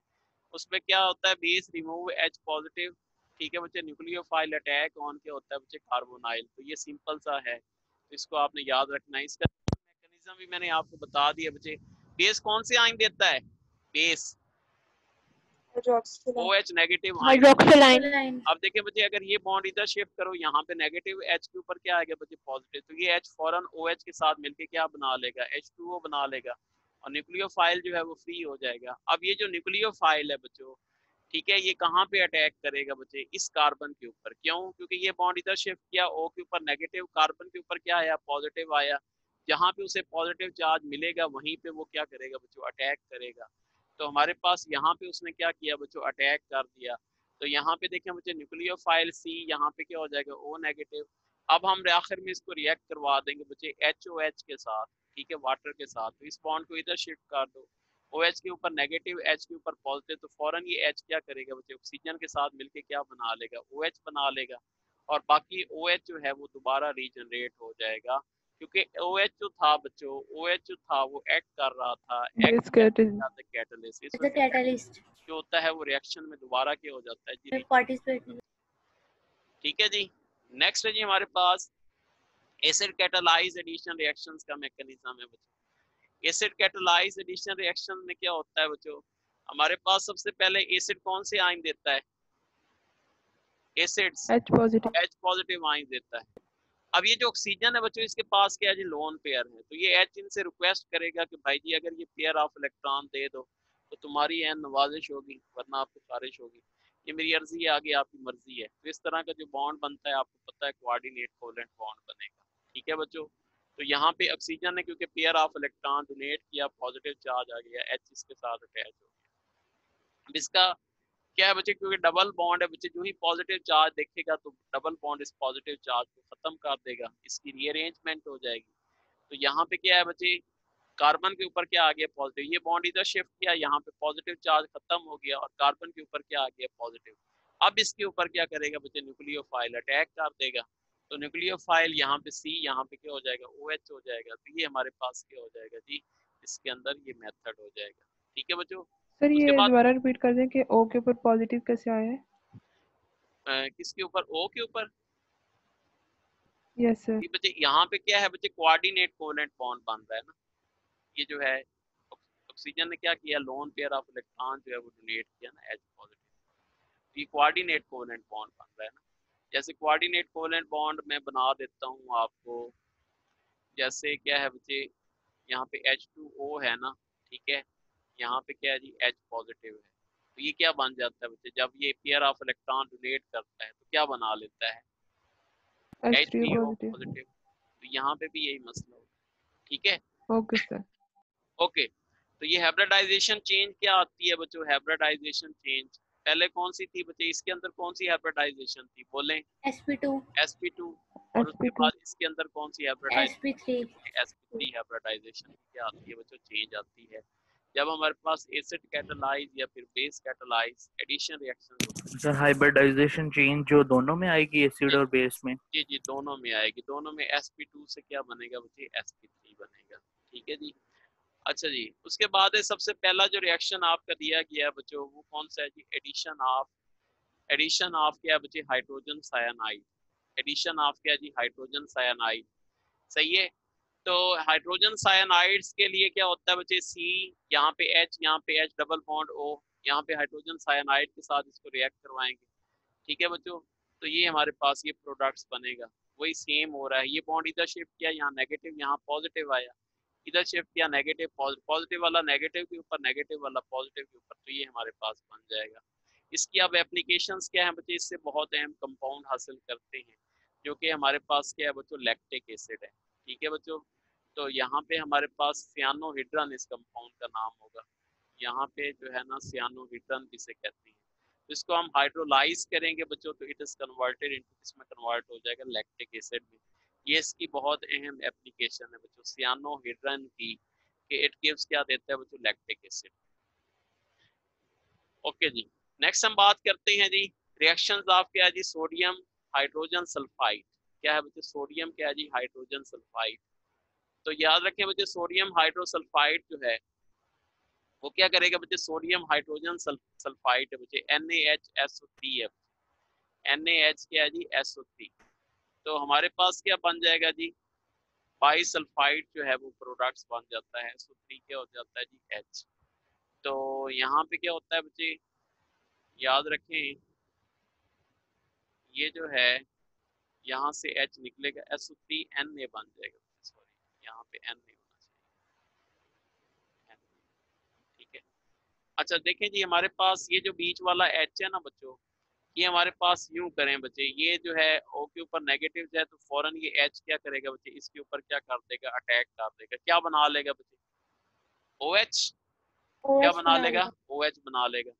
उसमें क्या होता है, बेस रिमूव H पॉजिटिव। ठीक है बच्चे, न्यूक्लियोफाइल अटैक ऑन क्या होता है बच्चे, कार्बोनाइल। तो ये सिंपल सा है, तो इसको आपने याद रखना है। इसका मैकेनिज्म भी मैंने आपको बता दिया बच्चे। बेस कौन से आयन देता है, बेस OH नेगेटिव हाइड्रोक्सिलाइन। अब देखिए बच्चे, अगर ये बॉन्ड इधर शिफ्ट करो, यहाँ पे नेगेटिव H के ऊपर क्या आएगा बच्चे, पॉजिटिव, तो ये H फौरन OH के साथ मिलके क्या बना लेगा, H2O बना लेगा और न्यूक्लियोफाइल जो है वो फ्री हो जाएगा। अब ये जो न्यूक्लियोफाइल है बच्चों, ठीक है, ये कहाँ पे अटैक करेगा बच्चे, इस कार्बन के ऊपर। क्यों, क्योंकि ये बॉन्ड इधर शिफ्ट किया, O के ऊपर नेगेटिव, कार्बन के ऊपर क्या आया, पॉजिटिव आया। जहाँ पे उसे पॉजिटिव चार्ज मिलेगा वहीं पे वो क्या करेगा बच्चों, अटैक करेगा। तो हमारे पास यहाँ पे उसने क्या किया बच्चों, अटैक कर दिया। तो यहाँ पे देखें बच्चे, न्यूक्लियोफाइल C यहाँ पे क्या हो जाएगा, O नेगेटिव। अब हम आखिर में इसको रिएक्ट करवा देंगे बच्चे HOH के साथ, ठीक है, वाटर के साथ। तो इस बॉन्ड को इधर शिफ्ट कर दो, OH के ऊपर नेगेटिव, H के ऊपर पॉजिटिव, तो फौरन ये H क्या करेगा बच्चे, ऑक्सीजन के साथ मिलके क्या बना लेगा, OH बना लेगा। और बाकी OH जो है वो दोबारा रीजनरेट हो जाएगा, क्योंकि OH जो था बच्चों, OH जो था वो एक्ट कर रहा था कैटलिस्ट जो होता है वो रिएक्शन में दोबारा क्या हो जाता है जी, ठीक है जी। नेक्स्ट है जी हमारे पास एसिड कैटालाइज एडिशन रिएक्शंस का मैकेनिज्म है बच्चों। एसिड कैटालाइज एडिशन रिएक्शन में क्या होता है बच्चों, हमारे पास सबसे पहले एसिड कौन से आयन देता है, acids H positive. H positive ion देता है। अब ये जो ऑक्सीजन है बच्चों इसके पास क्या है जी, लोन पेयर है, तो ये H इनसे रिक्वेस्ट करेगा कि भाई जी अगर ये पेयर ऑफ इलेक्ट्रॉन दे दो तो तुम्हारी एन नवाजिश होगी वरना आपको खारिश होगी, ये मेरी अर्जी है, आगे आपकी मर्जी है। तो इस तरह का जो बॉन्ड बनता है आपको पता है कोऑर्डिनेट कोवेलेंट बॉन्ड बनेगा। ठीक है बच्चों, तो यहाँ पे ऑक्सीजन ने क्योंकि पेयर ऑफ इलेक्ट्रॉन डोनेट किया, पॉजिटिव चार्ज आ गया, H इसके साथ अटैच हो गया। अब इसका क्या है बच्चे, क्योंकि डबल बॉन्ड है बच्चे, जो ही पॉजिटिव चार्ज देखेगा तो डबल बॉन्ड इस पॉजिटिव चार्ज को खत्म कर देगा, इसकी रीअरेंजमेंट हो जाएगी। तो यहाँ पे क्या है बच्चे, कार्बन के ऊपर क्या आ गया पॉजिटिव, ये बॉन्ड इधर शिफ्ट किया, यहाँ पे पॉजिटिव चार्ज खत्म हो गया और कार्बन के ऊपर क्या आ गया पॉजिटिव। अब इसके ऊपर क्या करेगा बच्चे, न्यूक्लियोफाइल अटैक कर देगा, तो न्यूक्लियोफाइल यहाँ पे C, यहाँ पे क्या हो जाएगा OH हो जाएगा। तो ये हमारे पास क्या हो जाएगा जी, इसके अंदर ये मेथड हो जाएगा। ठीक है बच्चों, सर उसके ये बाद दोबारा रिपीट कर दें कि O के ऊपर पॉजिटिव कैसे आया है? किसके ऊपर, O के ऊपर। Yes sir. ये बच्चे यहाँ पे क्या है बच्चे, कोऑर्डिनेट कोवेलेंट बॉन्ड बन रहा है ना, ये जो है ऑक्सीजन ने क्या किया, लोन पेयर ऑफ इलेक्ट्रॉन जो है वो डोनेट किया ना H पॉजिटिव, ये कोऑर्डिनेट कोवेलेंट बॉन्ड बन रहा है ना। जैसे कोऑर्डिनेट कोवेलेंट बॉन्ड मैं बना देता हूँ आपको, जैसे क्या है बच्चे, यहाँ पे H2O है ना, ठीक है, यहाँ पे क्या है जी H पॉजिटिव है, तो ये क्या बन जाता है बच्चे, जब ये पेयर ऑफ इलेक्ट्रॉन डोनेट करता है तो क्या बना लेता है, H3O H3O पॉजिटिव। तो यहाँ पे भी यही मसला होगा। ठीक है, ओके सर। ओके, तो ये हाइब्रिडाइजेशन चेंज क्या आती है बच्चों, हाइब्रिडाइजेशन चेंज पहले कौन सी थी बच्चे, इसके अंदर कौन सी हाइब्रिडाइजेशन थी, बोलें sp2 sp2, और उसके sp2 बाद इसके अंदर कौन सी हाइब्रिडाइजेशन, sp3 sp3 हाइब्रिडाइजेशन क्या आती है बच्चों, चेंज आती है जब हमारे पास एसिड कैटालाइज या फिर बेस कैटालाइज एडिशन रिएक्शन होता है। सर हाइब्रिडाइजेशन चेंज जो दोनों में आएगी, एसिड और बेस में? जी जी दोनों में आएगी, दोनों में sp2 से क्या बनेगा बच्चे, sp3 बनेगा। ठीक है जी। अच्छा जी, उसके बाद है सबसे पहला जो रिएक्शन आपका दिया गया है बच्चों वो कौन सा है जी, एडिशन ऑफ क्या है बच्चे, हाइड्रोजन साइनाइड, एडिशन ऑफ क्या है जी, हाइड्रोजन साइनाइड। सही है, तो हाइड्रोजन साइनाइड्स के लिए क्या होता है बच्चे, C, यहाँ पे H डबल बॉन्ड O, यहाँ पे हाइड्रोजन साइनाइड के साथ इसको रिएक्ट करवाएंगे। ठीक है बच्चों, तो ये हमारे पास ये प्रोडक्ट्स बनेगा, वही सेम हो रहा है, ये बॉन्ड इधर शिफ्ट किया, यहाँ नेगेटिव यहाँ पॉजिटिव आया, इधर शिफ्ट किया नेगेटिव पॉजिटिव वाला नेगेटिव के ऊपर, नेगेटिव वाला पॉजिटिव के ऊपर, तो ये हमारे पास बन जाएगा। इसकी अब एप्लीकेशंस क्या है बच्चे, इससे बहुत अहम कंपाउंड हासिल करते हैं जो कि हमारे पास क्या है बच्चों, लैक्टिक एसिड है। ठीक है बच्चों, तो यहाँ पे हमारे पास सियानोहिड्रन इस कंपाउंड का नाम होगा, यहाँ पे जो है ना सियानोहिड्रन जिसे कहते हैं, तो इसको हम हाइड्रोलाइज करेंगे बच्चों तो इट इज कन्वर्टेड इनटू, इसमें कन्वर्ट हो जाएगा लैक्टिक एसिड में। ये इसकी बहुत अहम एप्लीकेशन है बच्चों सियानोहिड्रन की, कि इट गिव्स क्या देता है बच्चों, लैक्टिक एसिड। ओके जी, नेक्स्ट हम बात करते हैं जी रिएक्शंस ऑफ क्या है जी, सोडियम हाइड्रोजन सल्फाइड। क्या है बच्चे, सोडियम क्या है जी, हाइड्रोजन सल्फाइड। तो याद रखें बच्चे सोडियम हाइड्रोसल्फाइड जो है वो क्या करेगा बच्चे, सोडियम हाइड्रोजन सल्फाइड है बच्चे, NaHSO3 है, NaH क्या है जी, SO3। तो हमारे पास क्या बन जाएगा जी, बाईसल्फाइड जो है वो प्रोडक्ट्स बन जाता है, SO3 क्या हो जाता है जी, H। तो यहाँ पे क्या होता है बच्चे, याद रखें ये जो है यहाँ से H निकलेगा, SO3 Na बन जाएगा, सॉरी यहाँ पे Na होना चाहिए, ठीक है। अच्छा देखें जी, हमारे पास ये जो बीच वाला H है ना बच्चों, ये हमारे पास यूं करें बच्चे, ये जो है O के ऊपर नेगेटिव है तो फौरन ये H क्या करेगा बच्चे, इसके ऊपर क्या कर देगा, अटैक कर देगा, क्या बना लेगा बच्चे, OH, क्या बना लेगा, OH बना लेगा।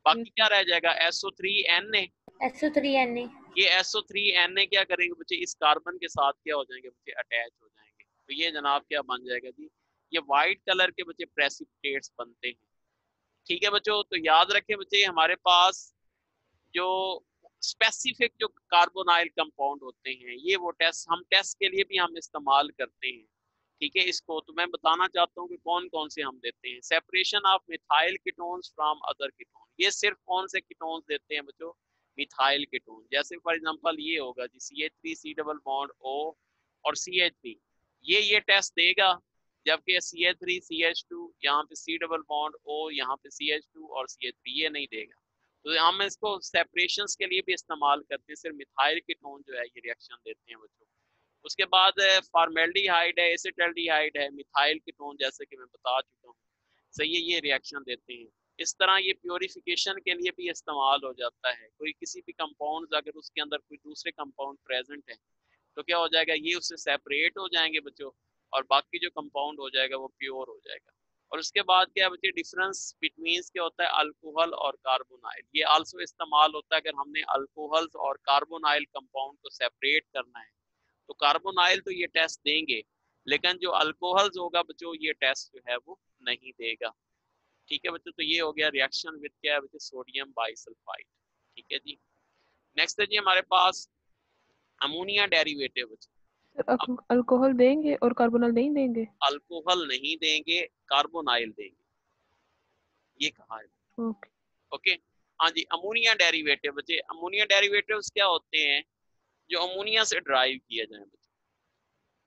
बाकी क्या रह जाएगा, SO3Na, SO3Na ये SO3Na क्या करेंगे बच्चे, इस कार्बन के साथ क्या हो जाएंगे बच्चे, अटैच हो जाएंगे। तो ये जनाब क्या बन जाएगा जी, ये व्हाइट कलर के बच्चे प्रेसिपिटेट्स बनते हैं। ठीक है बच्चों, तो याद रखें बच्चे हमारे पास जो स्पेसिफिक जो कार्बोनाइल कंपाउंड होते हैं ये वो हम टेस्ट के लिए भी हम इस्तेमाल करते हैं। ठीक है, इसको तो मैं बताना चाहता हूँ कि कौन कौन से हम देते हैं। Separation of methyl ketones from other ketone, ये सिर्फ कौन से कीटोन्स देते हैं बच्चों, मिथाइल कीटोन। जैसे फॉर एग्जांपल ये होगा जी CH3 C double bond O और CH3, ये टेस्ट देगा, जबकि CH3 CH2 यहाँ पे C डबल बॉन्ड O, यहाँ पे CH2 और CH3 ये नहीं देगा। तो हम इसको सेपरेशंस के लिए भी इस्तेमाल करते हैं, सिर्फ मिथाइल कीटोन जो है ये रिएक्शन देते हैं बच्चों। उसके बाद फॉर्मेल्डिहाइड है, एसिटाल्डिहाइड है, मिथाइल कीटोन जैसे कि मैं बता चुका हूँ, सही है, ये रिएक्शन देते हैं। इस तरह ये प्योरिफिकेशन के लिए भी इस्तेमाल हो जाता है। कोई किसी भी कंपाउंड अगर उसके अंदर कोई दूसरे कंपाउंड प्रेजेंट है तो क्या हो जाएगा, ये उससे सेपरेट हो जाएंगे बच्चों, और बाकी जो कंपाउंड हो जाएगा वो प्योर हो जाएगा। और उसके बाद क्या है बच्चे, डिफरेंस बिटवीन क्या होता है अल्कोहल और कार्बोनाइल। ये आल्सो इस्तेमाल होता है अगर हमने अल्कोहल्स और कार्बोनाइल कंपाउंड को सेपरेट करना है। तो कार्बोनाइल तो ये टेस्ट देंगे, लेकिन जो अल्कोहल्स होगा बच्चों ये टेस्ट जो है वो नहीं देगा। ठीक है बच्चों, तो ये हो गया रिएक्शन विद क्या है बच्चों, सोडियम बाइसल्फाइड। ठीक है जी, नेक्स्ट है जी हमारे पास अमोनिया डेरिवेटिव बच्चों। अल्कोहल देंगे और कार्बोनाइल नहीं देंगे? अल्कोहल नहीं देंगे, कार्बोनाइल देंगे, ये कहा है। ओके ओके, हाँ जी, अमोनिया डेरिवेटिव बच्चे, अमोनिया डेरिवेटिव्स क्या होते हैं, जो अमोनिया से ड्राइव किया जाए बच्चों।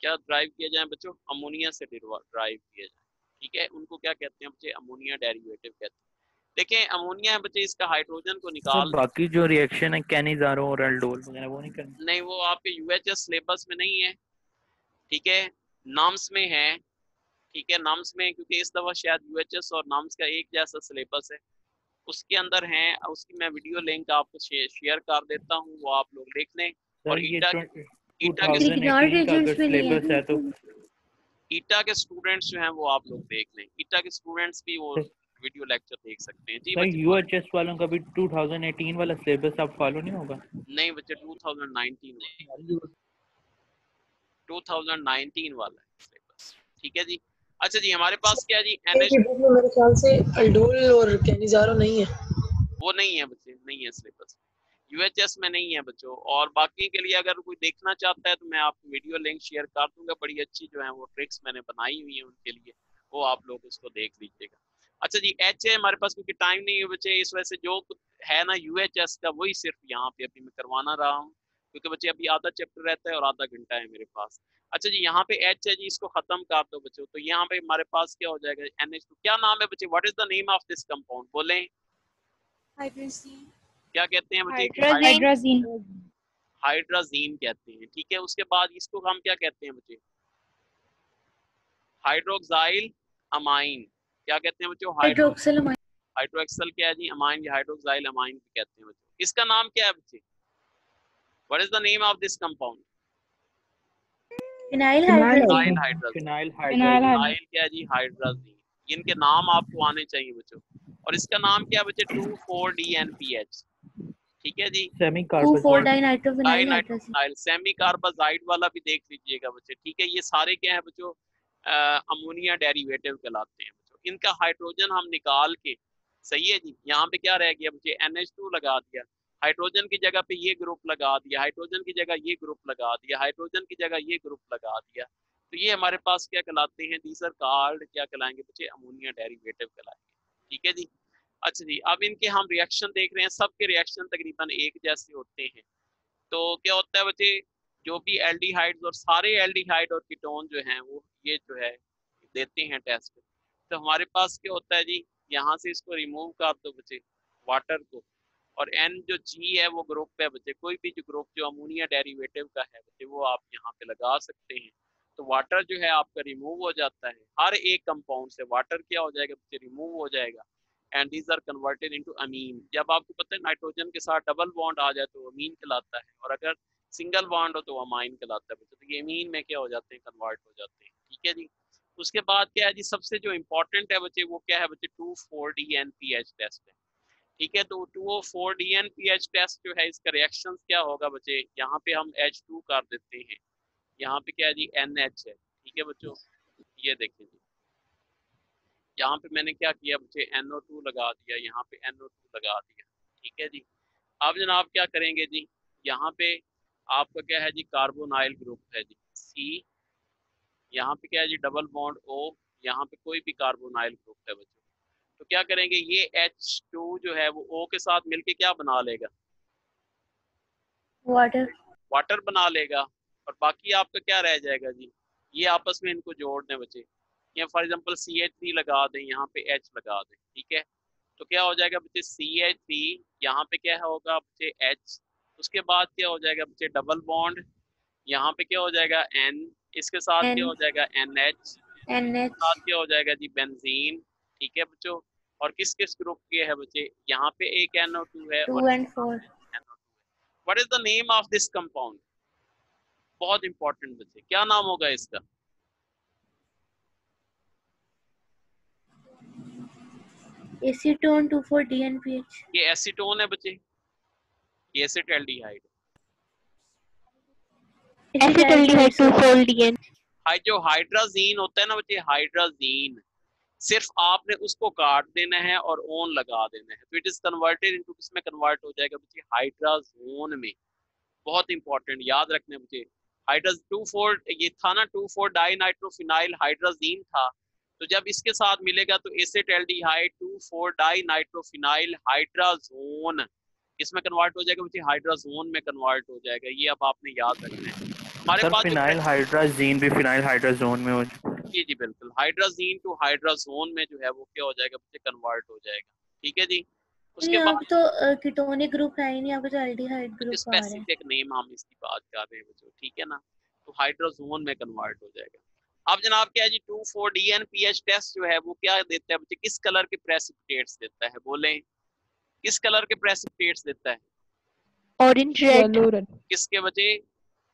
क्या ड्राइव किया जाए बच्चों, अमोनिया से ड्राइव किया जाए। ठीक है, उनको क्या कहते हैं बच्चे, अमोनिया डेरिवेटिव कहते हैं। देखिए अमोनिया है बच्चे, इसका हाइड्रोजन को निकाल, बाकी जो रिएक्शन है कैनिजारो और एल्डोल वगैरह वो नहीं करनी? नहीं, वो आपके UHS सिलेबस में नहीं है। ठीक है, नाम्स में है। ठीक है, नाम्स में, क्योंकि इस दफा शायद UHS और नाम्स का एक जैसा सिलेबस है, उसके अंदर है। उसकी मैं वीडियो लिंक आपको शेयर कर देता हूँ, वो आप लोग देख लें। और ईटा के सिलेबस है तो ईटा के स्टूडेंट्स जो हैं वो आप लोग देख लें, ईटा के स्टूडेंट्स भी वो वीडियो लेक्चर देख सकते हैं जी। सर UHS वालों का भी 2018 वाला सिलेबस अब फॉलो नहीं होगा? नहीं बच्चे, 2019 वाला है सिलेबस। ठीक है जी, अच्छा जी, हमारे पास क्या है जी, NH मेरे ख्याल से अल्डोल और कैनिजारो नहीं है। वो नहीं है बच्चे, नहीं है सिलेबस, UHS में नहीं है बच्चों। और बाकी के लिए अगर कोई देखना चाहता है तो मैं आपको वीडियो लिंक शेयर कर दूंगा, बड़ी अच्छी जो है वो ट्रिक्स मैंने बनाई हुई है उनके लिए, वो आप लोग उसको देख लीजिएगा। अच्छा जी, H है हमारे पास, क्योंकि टाइम नहीं है बच्चे, इस वजह से जो है ना UHS का वही सिर्फ यहाँ पे अभी मैं करवाना रहा हूँ, क्योंकि बच्चे अभी आधा चैप्टर रहता है और आधा घंटा है मेरे पास। अच्छा जी, यहाँ पे H है जी, इसको खत्म कर दो बच्चों। तो यहाँ पे हमारे पास क्या हो जाएगा, NH2। क्या नाम है बच्चे, what is the name of this compound, बोले क्या कहते हैं बच्चे? हाइड्रोजीन। हाइड्रोजीन कहते हैं। ठीक है, उसके बाद इसको हम क्या कहते हैं बच्चे, हाइड्रोक्साइल अमाइन। क्या कहते हैं बच्चों, हाइड्रोक्सिल अमाइन। हाइड्रोक्सल क्या है जी, अमाइन, हाइड्रोक्साइल अमाइन भी कहते हैं बच्चों। इसका नाम क्या है बच्चे, what is the name of this compound? Phenyl hydrazine. Phenyl क्या है जी, हाइड्रोजीन। इनके नाम आपको आने चाहिए बच्चों। और इसका नाम क्या है बच्चे, 2,4-DNPH। ठीक है जी, सेमी कार्बोनाइल, सेमी कार्बाजाइड वाला भी देख लीजिएगा बच्चे। ठीक है, ये सारे क्या है बच्चों, अमोनिया डेरिवेटिव कहलाते हैं बच्चों। इनका हाइड्रोजन हम निकाल के, सही है जी, यहाँ पे क्या रह गया बच्चे, NH2 लगा दिया, हाइड्रोजन की जगह पे ये ग्रुप लगा दिया, हाइड्रोजन की जगह ये ग्रुप लगा दिया, हाइड्रोजन की जगह ये ग्रुप लगा दिया। तो ये हमारे पास क्या कहलाते हैं, दीज आर कॉल्ड, क्या कहलाएंगे बच्चे, अमोनिया डेरिवेटिव कहलाएंगे। ठीक है जी, अच्छा जी, अब इनके हम रिएक्शन देख रहे हैं, सबके रिएक्शन तकरीबन एक जैसे होते हैं। तो क्या होता है बच्चे, जो भी एल्डिहाइड्स और सारे एल्डिहाइड और कीटोन जो हैं वो ये जो है देते हैं टेस्ट। तो हमारे पास क्या होता है जी, यहाँ से इसको रिमूव कर दो बच्चे, वाटर को, और N जो G है वो ग्रुप है बच्चे, कोई भी जो ग्रुप जो अमोनिया डेरिवेटिव का है बच्चे वो आप यहाँ पे लगा सकते हैं। तो वाटर जो है आपका रिमूव हो जाता है, हर एक कंपाउंड से वाटर क्या हो जाएगा बच्चे, रिमूव हो जाएगा। And these are converted into amine. जब आपको पता है नाइट्रोजन के साथ डबल बॉन्ड आ जाए तो अमीन कहलाता है, और अगर सिंगल बॉन्ड हो तो अमाइन कहलाता है बच्चे। तो ये अमीन में क्या हो जाते हैं, कन्वर्ट हो जाते हैं। ठीक है जी, उसके बाद क्या है जी, सबसे जो इम्पोर्टेंट है बच्चे वो क्या है बच्चे, 2,4-DNPH टेस्ट है। ठीक है, तो 2,4-DNPH टेस्ट जो है इसका रिएक्शन क्या होगा बच्चे, यहाँ पे हम H2 कर देते हैं, यहाँ पे क्या है जी, NH है। ठीक है बच्चों, ये देखिए जी, यहाँ पे मैंने क्या किया बच्चे, NO2 लगा दिया, यहाँ पे NO2 लगा दिया। ठीक है जी, अब जनाब क्या करेंगे जी, यहाँ पे आपका क्या है जी, कार्बोनाइल ग्रुप है जी C, यहाँ पे क्या है जी, डबल बॉन्ड O, यहाँ पे कोई भी कार्बोनाइल ग्रुप है बच्चों। तो क्या करेंगे, ये H2 जो है वो O के साथ मिलके क्या बना लेगा, वाटर। वाटर बना लेगा, और बाकी आपका क्या रह जाएगा जी, ये आपस में इनको जोड़ने बचे। या फॉर एग्जांपल CH3 लगा दें, यहाँ पे H लगा दें, ठीक है, तो क्या हो जाएगा बच्चे CH3, यहाँ पे क्या होगा बच्चे H, उसके बाद क्या हो जाएगा बच्चे डबल बॉन्ड, यहाँ पे क्या हो जाएगा N, इसके साथ क्या हो जाएगा NH, NH। साथ क्या हो जाएगा जी बेंजीन, ठीक है बच्चों। और किस किस ग्रुप के है बच्चे, यहाँ पे एक NO2 है 2 और and 4। What is the name of this compound, बहुत इंपॉर्टेंट बच्चे, क्या नाम होगा इसका? Acetone 2,4-DNPH। ये एसीटोन है बच्चे, ये एसिटाल्डिहाइड, एसिटाल्डिहाइड 2,4-DN। जो हाइड्राजीन होता है ना बच्चे, हाइड्राजीन, सिर्फ आपने उसको काट देना है और ओन लगा देना है, तो इट इज कन्वर्टेड इनटू, किसमें कन्वर्ट हो जाएगा बच्चे, हाइड्राजोन में। बहुत इंपॉर्टेंट, याद रखने बच्चे, हाइड्राज 2,4 ये था ना, 2,4-डाइनाइट्रोफिनाइल हाइड्राजीन था, तो जब इसके साथ मिलेगा तो एसिटाल्डिहाइड 2,4-डाइनाइट्रोफिनाइल हाइड्राजोन इसमें कन्वर्ट हो जाएगा बच्चे, हाइड्राजोन में कन्वर्ट हो जाएगा। ये अब आपने याद रखना है। हमारे पास फिनाइल हाइड्राजीन भी फिनाइल हाइड्राजोन में हो। जी जी बिल्कुल, हाइड्राजीन टू हाइड्राजोन में जो है वो क्या हो जाएगा बच्चे, कन्वर्ट हो जाएगा, ठीक है जी। उसके बाद तो कीटोनिक ग्रुप है ही नहीं, आपको तो एल्डिहाइड ग्रुप आ रहा है। स्पेसिफिक नेम हम इसकी बात कर रहे हैं बच्चों, ठीक है ना, तो हाइड्राजोन में कन्वर्ट हो जाएगा। अब जनाब क्या है जी, 2,4-DNPH टेस्ट जो है वो क्या देता है बच्चे, किस कलर के प्रेसिपिटेट्स देता है, बोलें किस कलर के प्रेसिपिटेट्स देता है? Orange, red. किसके बच्चे,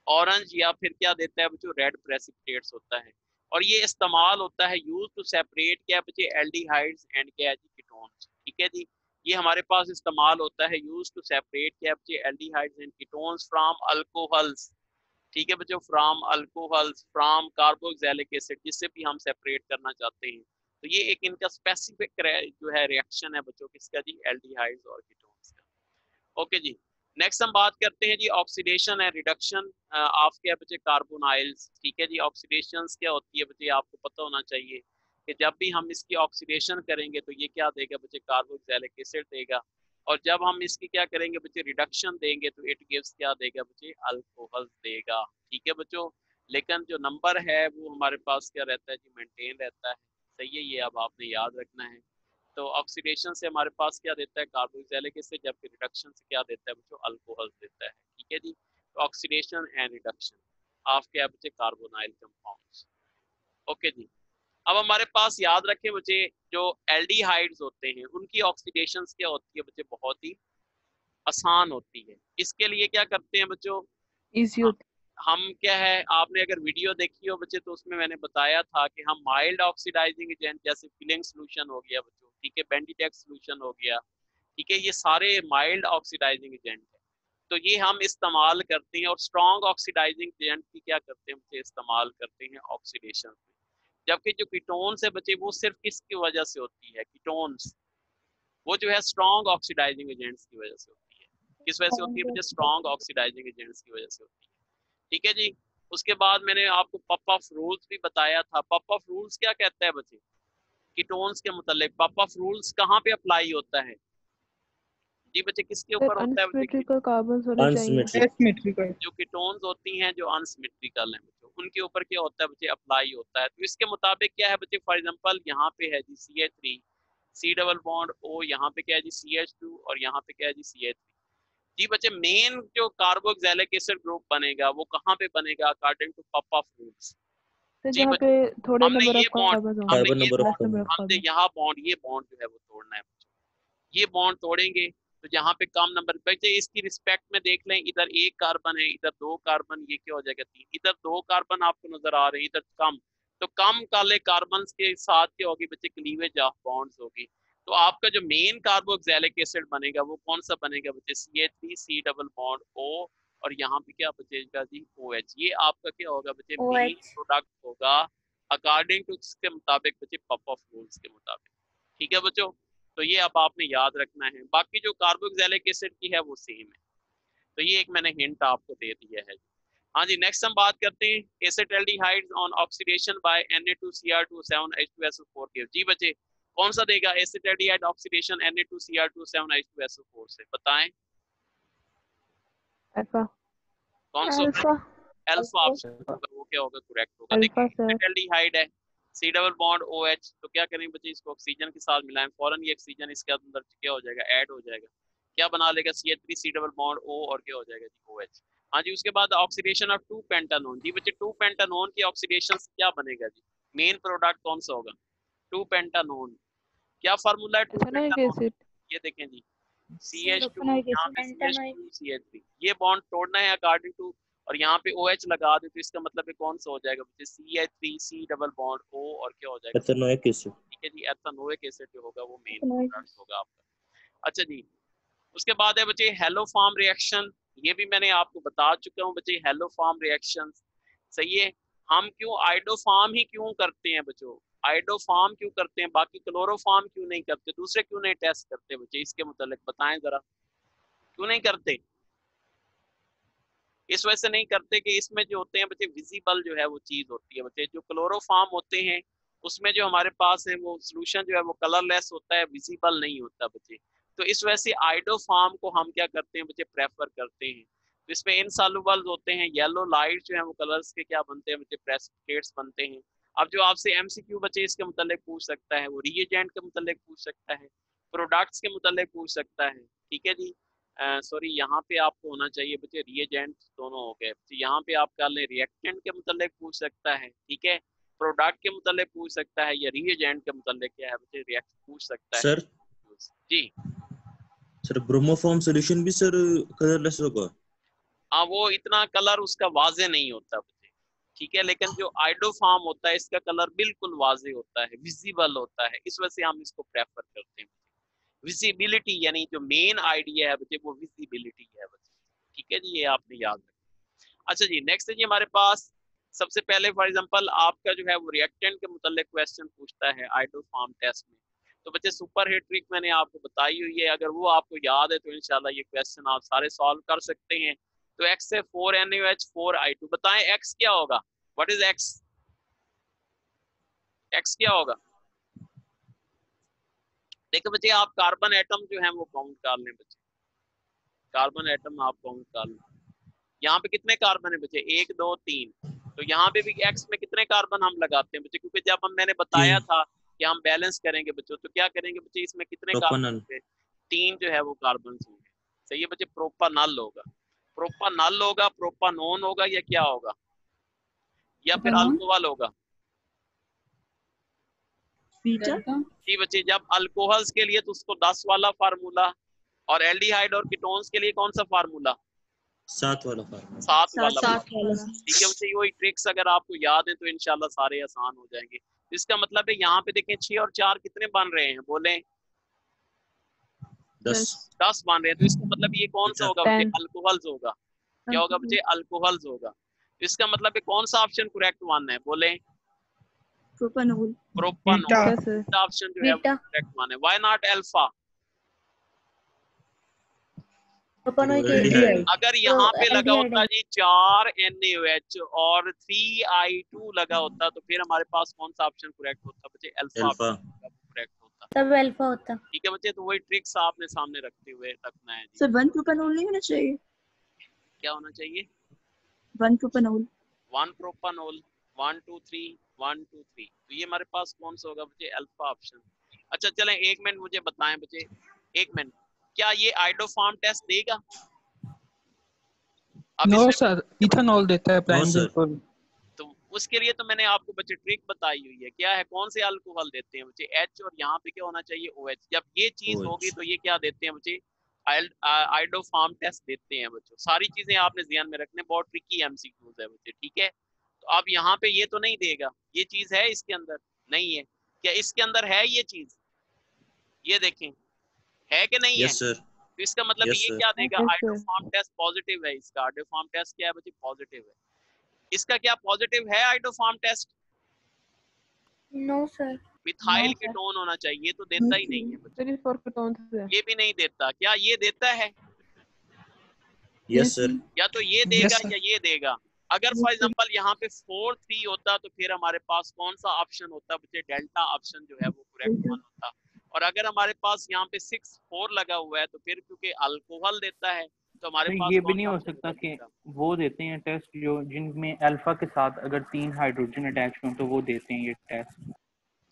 ऑरेंज, या फिर क्या देता है बच्चों, रेड प्रेसिपिटेट्स होता है। और ये इस्तेमाल होता है यूज टू सेपरेट क्या बच्चे, एल्डिहाइड्स एंड क्या जी, कीटोन्स, ठीक है जी। ये हमारे पास इस्तेमाल होता है यूज टू सेपरेट क्या बच्चे, aldehydes and ketones from alcohols, ठीक है बच्चों, from alcohols, from carboxylic acid, जिससे भी हम सेपरेट करना चाहते हैं। तो ये एक इनका स्पेसिफिक जो है रिएक्शन है बच्चों, किसका जी, एल्डिहाइड्स और कीटोन्स का। ओके जी, नेक्स्ट हम बात करते हैं जी ऑक्सीडेशन एंड रिडक्शन ऑफ क्या बच्चे, कार्बोनाइल्स, ठीक है जी। ऑक्सीडेशन क्या होती है बच्चे, आपको पता होना चाहिए कि जब भी हम इसकी ऑक्सीडेशन करेंगे तो ये क्या देगा बच्चे, कार्बोक्सिलिक एसिड देगा, और जब हम इसकी क्या करेंगे बच्चे, रिडक्शन देंगे तो इट गिव्स क्या देगा बच्चे, अल्कोहल देगा, ठीक है बच्चों। लेकिन जो नंबर है वो हमारे पास क्या रहता है जी, मेंटेन रहता है, सही है, ये अब आपने याद रखना है। तो ऑक्सीडेशन से हमारे पास क्या देता है, कार्बोक्सिलिक एसिड, जबकि रिडक्शन से क्या देता है बच्चों, अल्कोहल देता है, ठीक है जी। तो ऑक्सीडेशन एंड रिडक्शन ऑफ क्या बच्चे, कार्बोनाइल कंपाउंड्स। ओके जी, अब हमारे पास याद रखें बच्चे, जो एल्डिहाइड्स होते हैं उनकी ऑक्सीडेशन क्या होती है बच्चे, बहुत ही आसान होती है। इसके लिए क्या करते हैं बच्चों, इजी होती हम क्या है, आपने अगर वीडियो देखी हो बच्चे तो उसमें मैंने बताया था कि हम माइल्ड ऑक्सीडाइजिंग एजेंट जैसे फिलिंग सोल्यूशन हो गया बच्चों, ठीक है, बेंडिडेक्स सोल्यूशन हो गया, ठीक है, ये सारे माइल्ड ऑक्सीडाइजिंग एजेंट है, तो ये हम इस्तेमाल करते हैं। और स्ट्रॉन्ग ऑक्सीडाइजिंग एजेंट की क्या करते हैं बच्चे, इस्तेमाल करते हैं ऑक्सीडेशन में। जबकि जो कीटोन्स है बच्चे वो सिर्फ किसकी वजह से होती है, कीटोन्स वो जो है स्ट्रॉन्ग ऑक्सीडाइजिंग एजेंट्स की वजह से होती है। किस वजह से होती है बच्चे, स्ट्रॉन्ग ऑक्सीडाइजिंग एजेंट्स की वजह से होती है, ठीक है जी। उसके बाद मैंने आपको पप ऑफ रूल्स भी बताया था। पप ऑफ रूल्स क्या कहता है बच्चे, कीटोन्स के मुतालिक पप ऑफ रूल्स कहाँ पे अप्लाई होता है जी बच्चे, किसके है। ऊपर होता है बच्चे, अनसिमेट्रिकल कार्बन्स होने चाहिए। जो कीटोन्स होती हैं जो अनसिमेट्रिकल हैं बच्चों, उनके ऊपर क्या होता है बच्चे, अप्लाई होता है। तो इसके मुताबिक क्या है बच्चे, फॉर एग्जांपल यहाँ पे है जी CH3, C double bond O, यहाँ पे क्या है जी CH2, और यहाँ पे क्या है जी CH3 जी बच्चे। मेन जो कार्बोक्सिलिक एसिड ग्रुप बनेगा वो कहाँ पे बनेगा, अकॉर्डिंग टू पप ऑफ रूल्स जी जहाँ बच्चे। पे थोड़े हमने नंबर ये ऑफ बॉन्ड, कार्बन हमने होंगे, ये लेस बॉन्ड, नंबर ऑफ हमने कार्बन। यहाँ बॉन्ड, ये बॉन्ड जो है वो तोड़ना है बच्चों। ये बॉन्ड तोड़ेंगे तो जहाँ पे कम नंबर बच्चे, इसकी रिस्पेक्ट में देख लें, इधर एक कार्बन है, इधर 2 कार्बन, ये क्या हो जाएगा 3, इधर 2 कार्बन आपको नजर आ रहे हैं, इधर कम, तो कम काले कार्बन के साथ क्या होगी बच्चे, क्लीवेज ऑफ बॉन्ड्स होगी। तो आपका जो मेन कार्बोक्सिलिक एसिड बनेगा वो कौन सा बनेगा बच्चे, CH3, C double bond O, और यहाँ पे क्या बचेगा जी OH। ये आपका क्या होगा बच्चे, मेन प्रोडक्ट होगा अकॉर्डिंग टू इसके मुताबिक बच्चे, पप ऑफ रूल्स के मुताबिक, ठीक है बच्चों। तो ये अब आपने याद रखना है। बाकी जो कार्बोक्सिलिक एसिड की है वो सेम है, तो ये एक मैंने हिंट आपको दे दिया है। हाँ जी, नेक्स्ट हम बात करते हैं acetaldehydes on oxidation by Na2Cr2 7H2SO4 जी बच्चे, कौन सा देगा एसिटाल्डिहाइड ऑक्सीडेशन Na2Cr2 7H2SO4 से, बताएं। अल्फा। कौन सा अल्फा अल्फा ऑप्शन होगा, वो क्या होगा करेक्ट होगा। अल्फा देखिए सर एल्डिहाइड है, सी डबल बॉन्ड OH, तो क्या करेंगे बच्चे, इसको ऑक्सीजन के साथ मिलाएं, फौरन ये ऑक्सीजन इसके अंदर क्या हो जाएगा, ऐड हो जाएगा, क्या बना लेगा CH3 सी डबल बॉन्ड O और क्या हो जाएगा जी OH। हाँ जी, उसके बाद ऑक्सीडेशन ऑफ 2 पेंटानोन, जी बच्चे 2 पेंटानोन की ऑक्सीडेशन से क्या बनेगा जी, मेन प्रोडक्ट कौन सा होगा, 2 पेंटानोन। क्या फार्मूला है 2 इथेनॉइक पेंटानोन, एसिड। ये देखें जी CH2 प्रोपेनॉइक यहाँ पे CH2 CH3, ये बॉन्ड तोड़ना है अकॉर्डिंग टू, और यहाँ पे OH लगा दे तो इसका मतलब है कौन सा हो जाएगा बच्चे, CH3 C double bond O और क्या हो जाएगा, एथेनोइक एसिड। ठीक है जी, एथेनोइक एसिड जो होगा वो मेन प्रोडक्ट होगा आपका। अच्छा जी, उसके बाद है बच्चे हेलो फॉर्म रिएक्शन, ये भी मैंने आपको बता चुका हूँ बच्चे, हेलो फॉर्म रिएक्शन सही है। हम क्यों आइडोफार्म ही क्यों करते हैं बच्चों, आइडोफार्म क्यों करते हैं, बाकी क्लोरोफार्म क्यों नहीं करते, दूसरे क्यों नहीं टेस्ट करते बच्चे, इसके मुतालिक बताएं जरा, क्यों नहीं करते। इस वजह से नहीं करते कि इसमें जो होते हैं बच्चे विजिबल जो है वो चीज होती है बच्चे, जो क्लोरोफार्म होते हैं उसमें जो हमारे पास है वो सोल्यूशन जो है वो कलरलेस होता है, विजिबल नहीं होता बच्चे, तो इस वजह से आइडोफार्म को हम क्या करते हैं बच्चे, प्रेफर करते हैं। तो इसमें इनसॉल्युबल होते हैं, येलो लाइट जो है वो कलर्स के क्या बनते हैं बच्चे, प्रेसिपिटेट्स बनते हैं। अब जो आपसे MCQ बच्चे इसके मुतालिक पूछ सकता है, वो रिएजेंट के मुतालिक पूछ सकता है, प्रोडक्ट्स के मुतालिक पूछ सकता है, ठीक है जी। सॉरी यहाँ पे आपको होना चाहिए बच्चे रिएजेंट दोनों हो गए, तो यहाँ पे आप कर लें रिएक्टेंट के मुतालिक पूछ सकता है, ठीक है, प्रोडक्ट के मुतालिक पूछ सकता है, या रिएजेंट के मुतालिक क्या है बच्चे रिएक्ट पूछ सकता है। सर जी सर ब्रोमोफॉर्म सॉल्यूशन भी सर कलरलेस होगा। हाँ, वो इतना कलर उसका वाजे नहीं होता बच्चे, ठीक है, लेकिन जो आइडोफार्म होता है इसका कलर बिल्कुल वाजे होता है, विजिबल होता है, इस वजह से हम इसको प्रेफर करते हैं। विजिबिलिटी यानी जो मेन आइडिया है बच्चे वो विजिबिलिटी है बच्चे, ठीक है जी, ये आपने याद रखना। अच्छा जी, नेक्स्ट है जी हमारे पास सबसे पहले फॉर एग्जांपल आपका जो है वो रिएक्टेंट के मुतालिक क्वेश्चन पूछता है आइडोफार्म टेस्ट में, तो बच्चे सुपर हिट ट्रिक मैंने आपको बताई हुई है, अगर वो आपको याद है तो इंशाल्लाह ये क्वेश्चन आप सारे सॉल्व कर सकते हैं। तो X से 4NaOH 4I2, बताएं X क्या होगा, व्हाट इज X, X क्या होगा। देखो बच्चे आप कार्बन एटम जो है वो काउंट कर लें बच्चे, कार्बन एटम आप काउंट कर लें, यहाँ पे कितने कार्बन है बच्चे, 1 2 3, तो यहाँ पे भी X में कितने कार्बन हम लगाते हैं बच्चे, क्योंकि जब मैंने बताया था कि हम बैलेंस करेंगे बच्चों, तो क्या करेंगे बच्चे, इसमें कितने कार्बन होंगे, 3 जो है वो कार्बन होंगे, सही है बच्चे, प्रोपानल होगा, प्रोपानल होगा, प्रोपानोन होगा, या क्या होगा, या फिर अल्कोहल होगा। जी बच्चे, जब अल्कोहल्स के लिए तो उसको 10 वाला फार्मूला, और एल्डिहाइड और कीटोन्स के लिए कौन सा फार्मूला, 7 वाला फार्मूला, 7 वाला, ठीक है बच्चे, वही ट्रिक्स अगर आपको याद है तो इंशाल्लाह सारे आसान हो जाएंगे। इसका मतलब है यहाँ पे देखें 6 और 4 कितने बन रहे हैं, बोले 10 बन रहे हैं, तो इसका मतलब ये कौन सा होगा बच्चे, अल्कोहल्स होगा, क्या होगा बच्चे, अल्कोहल्स होगा। इसका मतलब है कौन सा ऑप्शन करेक्ट वन है, बोले प्रोपानोल, प्रोपानोल ऑप्शन जो है वो करेक्ट वन है। व्हाई नॉट अल्फा, अगर यहाँ पे लगा होता जी 4NaOH और 3I2 लगा होता तो फिर हमारे पास कौन सा ऑप्शन करेक्ट होता बच्चे, अल्फा करेक्ट होता, तब अल्फा होता, ठीक है बच्चे, तो वही ट्रिक्स आपने सामने रखते हुए रखना है। सर 1 प्रोपानोल नहीं होना चाहिए, क्या होना चाहिए, 1 प्रोपानोल, 1 प्रोपानोल, 1 2 3 1 2 3, तो ये हमारे पास कौन सा होगा बच्चे, अल्फा ऑप्शन। अच्छा चलें, एक मिनट मुझे बताएं बच्चे, एक मिनट, क्या ये आइडोफार्म टेस्ट देगा, नो सर, इथेनॉल देता है प्राइम बिल्कुल, तो उसके लिए तो मैंने आपको बच्चे ट्रिक बताई हुई है, क्या है, कौन से अल्कोहल देते हैं बच्चे, H, और यहाँ पे क्या होना चाहिए OH, जब ये चीज होगी तो ये क्या देते हैं बच्चे, आइडोफार्म टेस्ट देते हैं बच्चों। सारी चीजें आपने ध्यान में रखने, बहुत ट्रिकी MCQs है बच्चे, ठीक है। तो अब यहाँ पे ये तो नहीं देगा, ये चीज है इसके अंदर, नहीं है, क्या इसके अंदर है ये चीज, ये देखें है कि नहीं है, तो इसका मतलब ये क्या देगा, आइडोफार्म टेस्ट पॉजिटिव है, इसका आइडोफार्म टेस्ट क्या है बच्चे, पॉजिटिव है। इसका क्या पॉजिटिव है iodoform test, no sir, methyl ketone होना चाहिए, ये तो देता ही नहीं है बच्चे, ये भी नहीं देता, क्या ये देता है, यस सर, या तो ये देगा या ये देगा। अगर फॉर एग्जांपल यहाँ पे 4 3 होता तो फिर हमारे पास कौन सा ऑप्शन होता बच्चे, डेल्टा ऑप्शन जो है वो करेक्ट वन होता, और अगर हमारे पास यहाँ पे 6 4 लगा हुआ है तो फिर क्योंकि अल्कोहल देता है तो हमारे तो पास ये भी कौन नहीं सा हो option सकता होगा कि बेटा? वो देते हैं टेस्ट जो जिनमें अल्फा के साथ अगर 3 हाइड्रोजन अटैच हों तो वो देते हैं ये टेस्ट।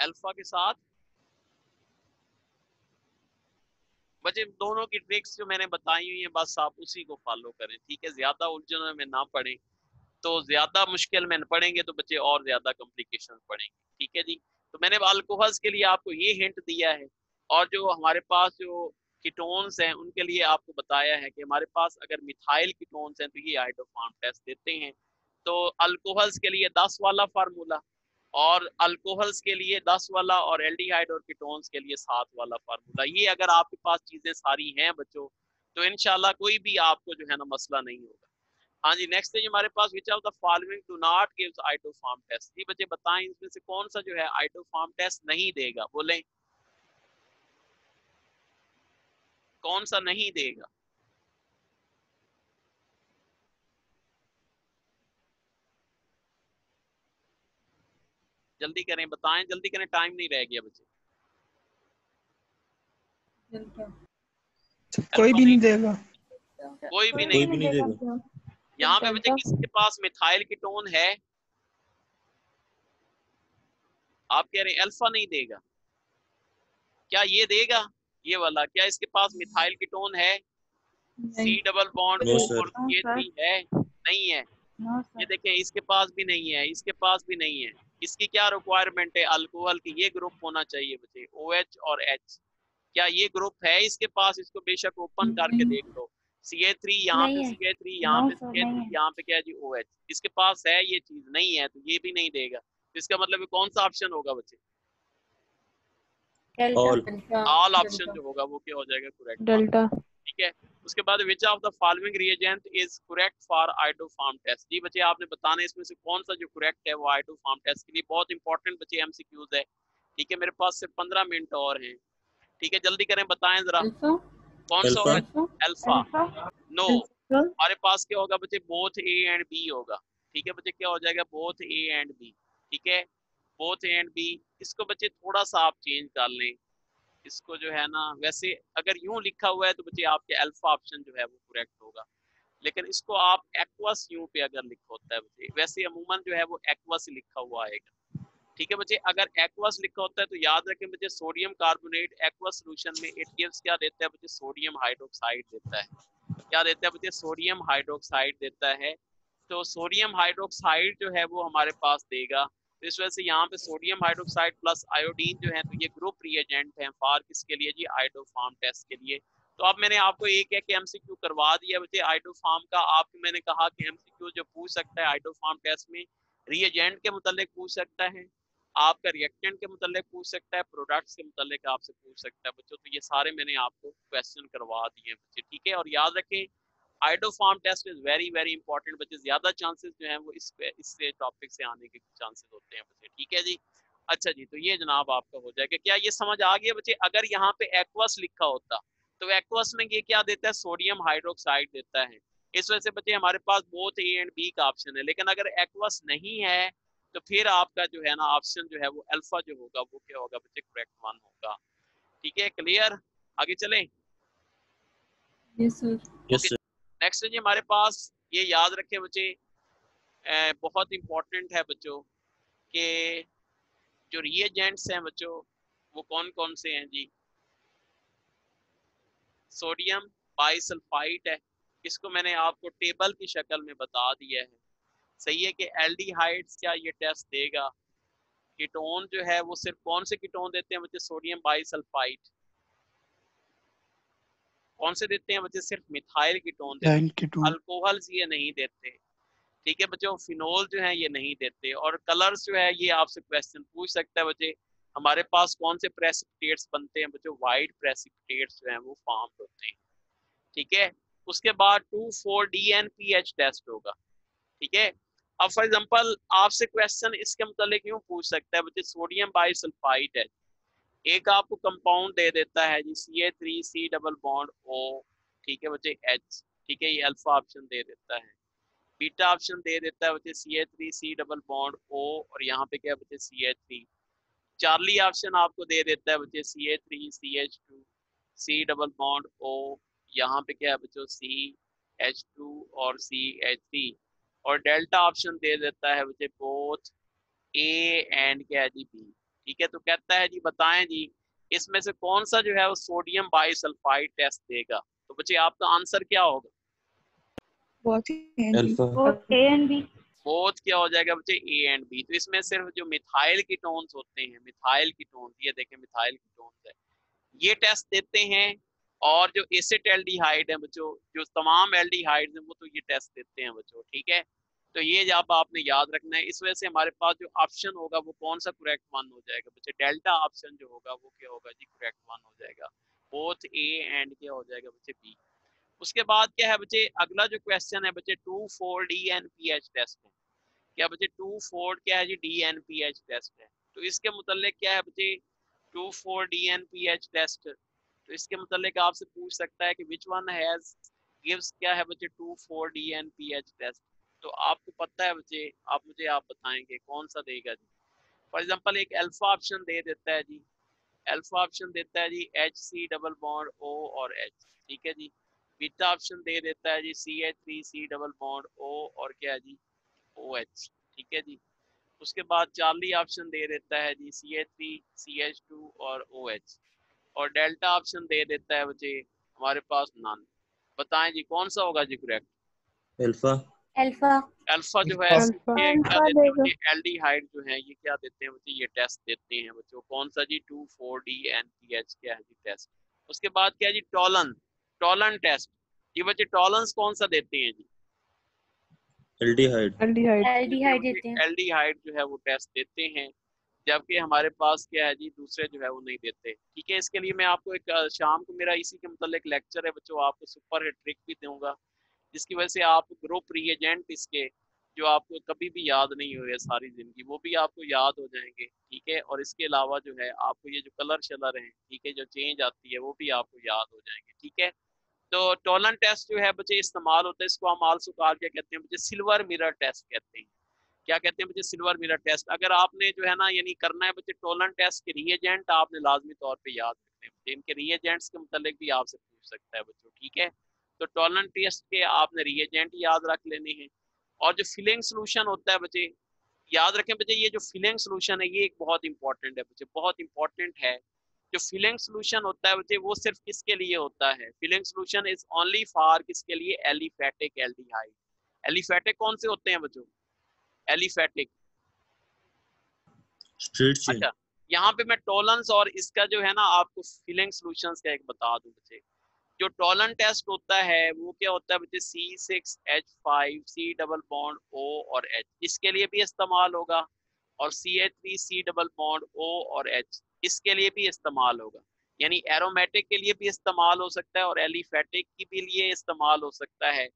अल्फा के साथ बच्चे दोनों की ट्रिक्स जो मैंने बताई हुई है बस आप उसी को फॉलो करें, ठीक है। ज्यादा उलझनों में ना पड़े, तो ज्यादा मुश्किल में पढ़ेंगे तो बच्चे और ज्यादा कॉम्प्लिकेशन पढ़ेंगे, ठीक है जी। तो मैंने अल्कोहल्स के लिए आपको ये हिंट दिया है, और जो हमारे पास जो कीटोन्स हैं उनके लिए आपको बताया है कि हमारे पास अगर मिथाइल कीटोन्स हैं तो ये आइडोफॉर्म टेस्ट देते हैं। तो अल्कोहल्स के लिए 10 वाला फार्मूला, और अल्कोहल्स के लिए 10 वाला, और एल्डिहाइड और कीटोन्स के लिए 7 वाला फार्मूला। ये अगर आपके पास चीजें सारी हैं बच्चों तो इंशाल्लाह कोई भी आपको जो है ना मसला नहीं होगा। हाँ जी, नेक्स्ट है हमारे पास which of the following do not gives iodoform test. ये बच्चे बताएं इसमें से कौन सा जो है आइडोफॉर्म टेस्ट नहीं देगा, बोलें कौन सा नहीं देगा। जल्दी करें, बताएं, जल्दी करें, टाइम नहीं रह गया बच्चे। कोई भी नहीं देगा। कोई भी कोई भी नहीं। नहीं देगा। यहाँ पे बच्चे किसके पास मिथाइल कीटोन है? आप कह रहे हैं अल्फा नहीं देगा, क्या ये देगा? ये वाला क्या इसके पास मिथाइल कीटोन है? C double bond no O sir. और CH3 है? नहीं है। ये देखें इसके पास भी नहीं है, इसके पास भी नहीं है। इसकी क्या रिक्वायरमेंट है? अल्कोहल की ये ग्रुप होना चाहिए बच्चे, OH और H। क्या ये ग्रुप है इसके पास? इसको बेशक ओपन करके देख लो। CH3 यहाँ पे, नहीं है। CH3 यहाँ पे, नहीं CH3 यहाँ पे, क्या है जी OH। इसके पास है, ये चीज नहीं है तो ये भी नहीं देगा। तो इसका मतलब कौन सा ऑप्शन होगा बच्चे? ऑल। ऑल ऑप्शन जो होगा वो क्या हो जाएगा? Correct, delta. ठीक है। उसके बाद which of the following reagent is correct for iodoform test. जी बच्चे आपने बताना है इसमें से कौन सा जो करेक्ट है वो आइडोफॉर्म टेस्ट के लिए। बहुत इंपॉर्टेंट बच्चे MCQs है, ठीक है। मेरे पास सिर्फ 15 मिनट और हैं, ठीक है। जल्दी करें, बताएं जरा कौन सा होगा? अल्फा। नो, हमारे पास क्या होगा बच्चे? बोथ A एंड B होगा, ठीक है बच्चे। क्या हो जाएगा? बोथ A एंड B, ठीक है, बोथ A एंड B। इसको बच्चे थोड़ा सा आप चेंज कर लें, इसको जो है ना, वैसे अगर यूं लिखा हुआ है तो बच्चे आपके अल्फा ऑप्शन जो है वो करेक्ट होगा, लेकिन इसको आप एक्वस यूं पे अगर लिखा होता है बच्चे, वैसे अमूमन जो है वो एक्वस लिखा हुआ आएगा, ठीक है बच्चे। अगर एक्वस लिखा होता है तो याद रखें बच्चे सोडियम कार्बोनेट एक्वस सोल्यूशन में इट गिव्स क्या देता है बच्चे? सोडियम हाइड्रोक्साइड देता है। क्या देता है बच्चे? सोडियम हाइड्रोक्साइड देता है। तो सोडियम हाइड्रोक्साइड जो है वो हमारे पास देगा। तो इस वजह से यहाँ पे सोडियम हाइड्रोक्साइड प्लस आयोडीन जो है तो ये ग्रुप रिएजेंट है फॉर किसके लिए जी? आइडोफॉर्म टेस्ट के लिए। तो अब मैंने आपको एक एक MCQ करवा दिया बच्चे आइडोफॉर्म का। आपको मैंने कहा कि MCQ जो पूछ सकता है आइडोफॉर्म टेस्ट में, रिएजेंट के मुतालिक पूछ सकता है, आपका रिएक्टेंट के मुतालिक पूछ सकता है, प्रोडक्ट्स के मुतालिक आपसे पूछ सकता है बच्चों। तो ये सारे मैंने आपको क्वेश्चन करवा दिए बच्चे, ठीक है। और याद रखें iodoform test is very very important बच्चे। ज्यादा चांसेस जो हैं वो इससे टॉपिक से आने के चांसेस होते हैं बच्चे, ठीक है जी। अच्छा जी, तो ये जनाब आपका हो जाएगा। क्या ये समझ आ गया बच्चे? अगर यहाँ पे एक्वस लिखा होता तो एक्वस में ये क्या देता है? सोडियम हाइड्रोक्साइड देता है। इस वजह से बच्चे हमारे पास बोथ A एंड B का ऑप्शन है। लेकिन अगर एक्वस नहीं है तो फिर आपका जो है ना ऑप्शन जो है वो अल्फा जो होगा वो क्या होगा बच्चे? करेक्ट वन होगा, ठीक है। क्लियर, आगे चलें। Yes sir. Yes sir. Next है जी हमारे पास, ये याद रखें बच्चे, बहुत इंपॉर्टेंट है बच्चों कि जो रिएजेंट्स हैं बच्चों वो कौन कौन से हैं जी? सोडियम बाइसल्फाइड है, इसको मैंने आपको टेबल की शक्ल में बता दिया है, सही है। कि एल्डिहाइड्स क्या ये टेस्ट देगा? कीटोन जो है वो सिर्फ कौन से कीटोन देते हैं बच्चे? Sodium bisulphide. कौन से देते हैं बच्चे? सिर्फ मिथाइल कीटोन देते हैं। अल्कोहल्स ये नहीं देते, ठीक है बच्चों। फिनोल जो है ये नहीं देते। और कलर्स जो है ये आपसे क्वेश्चन पूछ सकता है बच्चे, हमारे पास कौन से प्रेसिपिटेट्स बनते हैं बच्चों? वाइट प्रेसिपिटेट्स जो हैं वो फॉर्म होते हैं, ठीक है। उसके बाद 2,4-DNPH टेस्ट होगा, ठीक है। अब फॉर एग्जांपल आपसे क्वेश्चन इसके मतलब क्यों पूछ सकता है बच्चे? सोडियम बाइसल्फाइड है, एक आपको कंपाउंड दे देता है जी CH3C डबल बॉन्ड O, ठीक है बच्चे H, ठीक है, ये अल्फा ऑप्शन दे देता है। बीटा ऑप्शन दे देता है बच्चे CH3C डबल बॉन्ड O, और यहाँ पे क्या है बच्चे? CH3। चार्ली ऑप्शन आपको दे देता है बच्चे CH3CH2 C double bond O, यहाँ पे क्या है बच्चों? C H2 और CH3, और डेल्टा ऑप्शन दे देता है बच्चे बोथ A एंड क्या है जी B। ठीक है, तो कहता है जी बताएं जी इसमें से कौन सा जो है वो सोडियम बाइसल्फाइड टेस्ट देगा। तो बच्चे आपका आंसर क्या होगा? Alpha. A and B. Both क्या हो जाएगा बच्चे A एंड B। तो इसमें सिर्फ जो मिथाइल कीटोन्स होते हैं, मिथाइल कीटोन्स, ये देखें मिथाइल कीटोन्स है, ये टेस्ट देते हैं, और जो एसिटाल्डिहाइड है बच्चों, जो तमाम एल्डिहाइड्स हैं वो तो ये टेस्ट देते हैं बच्चों। ठीक है, तो ये जब आपने याद रखना है। इस वजह से हमारे पास जो ऑप्शन होगा वो कौन सा करेक्ट वन हो जाएगा बच्चे? डेल्टा ऑप्शन जो होगा वो क्या होगा जी? करेक्ट वन हो जाएगा। बोथ A एंड क्या हो जाएगा बच्चे B। उसके बाद क्या है बच्चे, अगला जो क्वेश्चन है बच्चे 2,4-DNPH टेस्ट है। क्या बच्चे 2,4 क्या है जी? DNPH टेस्ट है। तो इसके मुतालिक क्या है बच्चे 2,4-DNPH टेस्ट, तो इसके मुतालिक आपसे पूछ सकता है कि विच वन हैज गिव्स क्या है बच्चे 2,4-DNPH टेस्ट। तो आपको पता है बच्चे, आप बताएंगे कौन सा देगा जी। फॉर एग्जांपल एक अल्फा ऑप्शन दे देता है जी, अल्फा ऑप्शन देता है जी HC डबल बॉन्ड O और H। ठीक है जी। बीटा ऑप्शन दे देता है जी CH3C डबल बॉन्ड O और क्या है जी? OH। ठीक है जी। उसके बाद चार्ली ऑप्शन दे देता है जी CH3CH2 और OH, और डेल्टा ऑप्शन दे देता है बच्चे हमारे पास नन। बताएं जी कौन सा होगा जी करेक्ट? अल्फा। अल्फा। अल्फा जो है अल्फा। ये क्या देते हैं बच्चे? एल्डिहाइड जो है ये क्या देते हैं बच्चे? ये टेस्ट देते हैं बच्चों। कौन सा जी? 2,4-DNPH क्या है जी टेस्ट। उसके बाद क्या है जी? Tollens test. ये बच्चे टॉलरेंस कौन सा देते हैं जी? एल्डिहाइड। एल्डिहाइड। एल्डिहाइड देते हैं। एल्डिहाइड जो है वो टेस्ट देते हैं, जबकि हमारे पास क्या है जी दूसरे जो है वो नहीं देते। ठीक है, इसके लिए मैं आपको एक शाम को मेरा इसी के मतलब एक लेक्चर है बच्चों, आपको सुपर हिट ट्रिक भी दूंगा, जिसकी वजह से आप ग्रुप रिएजेंट इसके जो आपको कभी भी याद नहीं हुए सारी जिंदगी, वो भी आपको याद हो जाएंगे। ठीक है, और इसके अलावा जो है आपको ये जो कलर शलर हैं, ठीक है, जो चेंज आती है वो भी आपको याद हो जाएंगे। ठीक है, तो टोलन टेस्ट जो है बच्चे इस्तेमाल होता है, इसको हम आल्सो कॉल क्या कहते हैं बच्चे? सिल्वर मिरर टेस्ट कहते हैं। क्या कहते हैं बच्चे? Silver mirror test. अगर आपने जो है ना यानी करना है बच्चे टोलन टेस्ट के रिएजेंट आपने लाजमी तौर पे याद रखने हैं। इनके रिएजेंट्स के मुतालिक भी आपसे पूछ सकता है बच्चों। ठीक है, तो टोलन टेस्ट के आपने रिएजेंट याद रख लेने हैं। और जो फिलिंग सोल्यूशन होता है बच्चे, याद रखें बच्चे, ये जो फिलिंग सोल्यूशन है ये एक बहुत इंपॉर्टेंट है बच्चे, बहुत इंपॉर्टेंट है। जो फिलिंग सोल्यूशन होता है बच्चे वो सिर्फ किसके लिए होता है? Fehling solution is only for किसके लिए? Aliphatic aldehyde. एलिफेटिक कौन से होते हैं बच्चों? एलिफेटिक। Straight chain. अच्छा, यहाँ पे मैं टॉलरेंस और इसका जो है ना आपको फिलिंग सॉल्यूशंस का एक बता दूं बच्चे। जो टॉलन टेस्ट होता है वो क्या होता है बच्चे? C6H5 C double bond O और H, इसके लिए भी इस्तेमाल होगा, और CH3C डबल बॉन्ड O और H इसके लिए भी इस्तेमाल होगा। यानी एरोमेटिक के लिए भी इस्तेमाल हो सकता है और एलिफेटिक के भी लिए इस्तेमाल हो सकता है।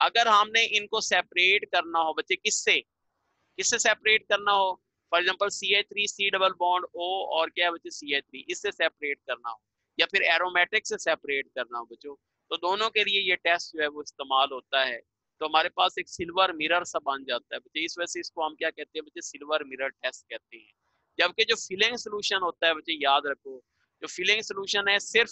अगर हमने इनको सेपरेट करना हो बच्चे, किससे सेपरेट करना हो? For example CH3C double bond O और क्या है बच्चे? CH3, इससे सेपरेट करना हो, या फिर एरोमेटिक से सेपरेट करना हो बच्चों, तो दोनों के लिए ये टेस्ट जो है वो इस्तेमाल होता है। तो हमारे पास एक सिल्वर मिरर सा बन जाता है बच्चे। इस वजह से इसको हम क्या कहते हैं बच्चे? सिल्वर मिरर टेस्ट कहते हैं। जबकि जो फिलिंग सोल्यूशन होता है बच्चे, याद रखो, जो फिलिंग सोल्यूशन है सिर्फ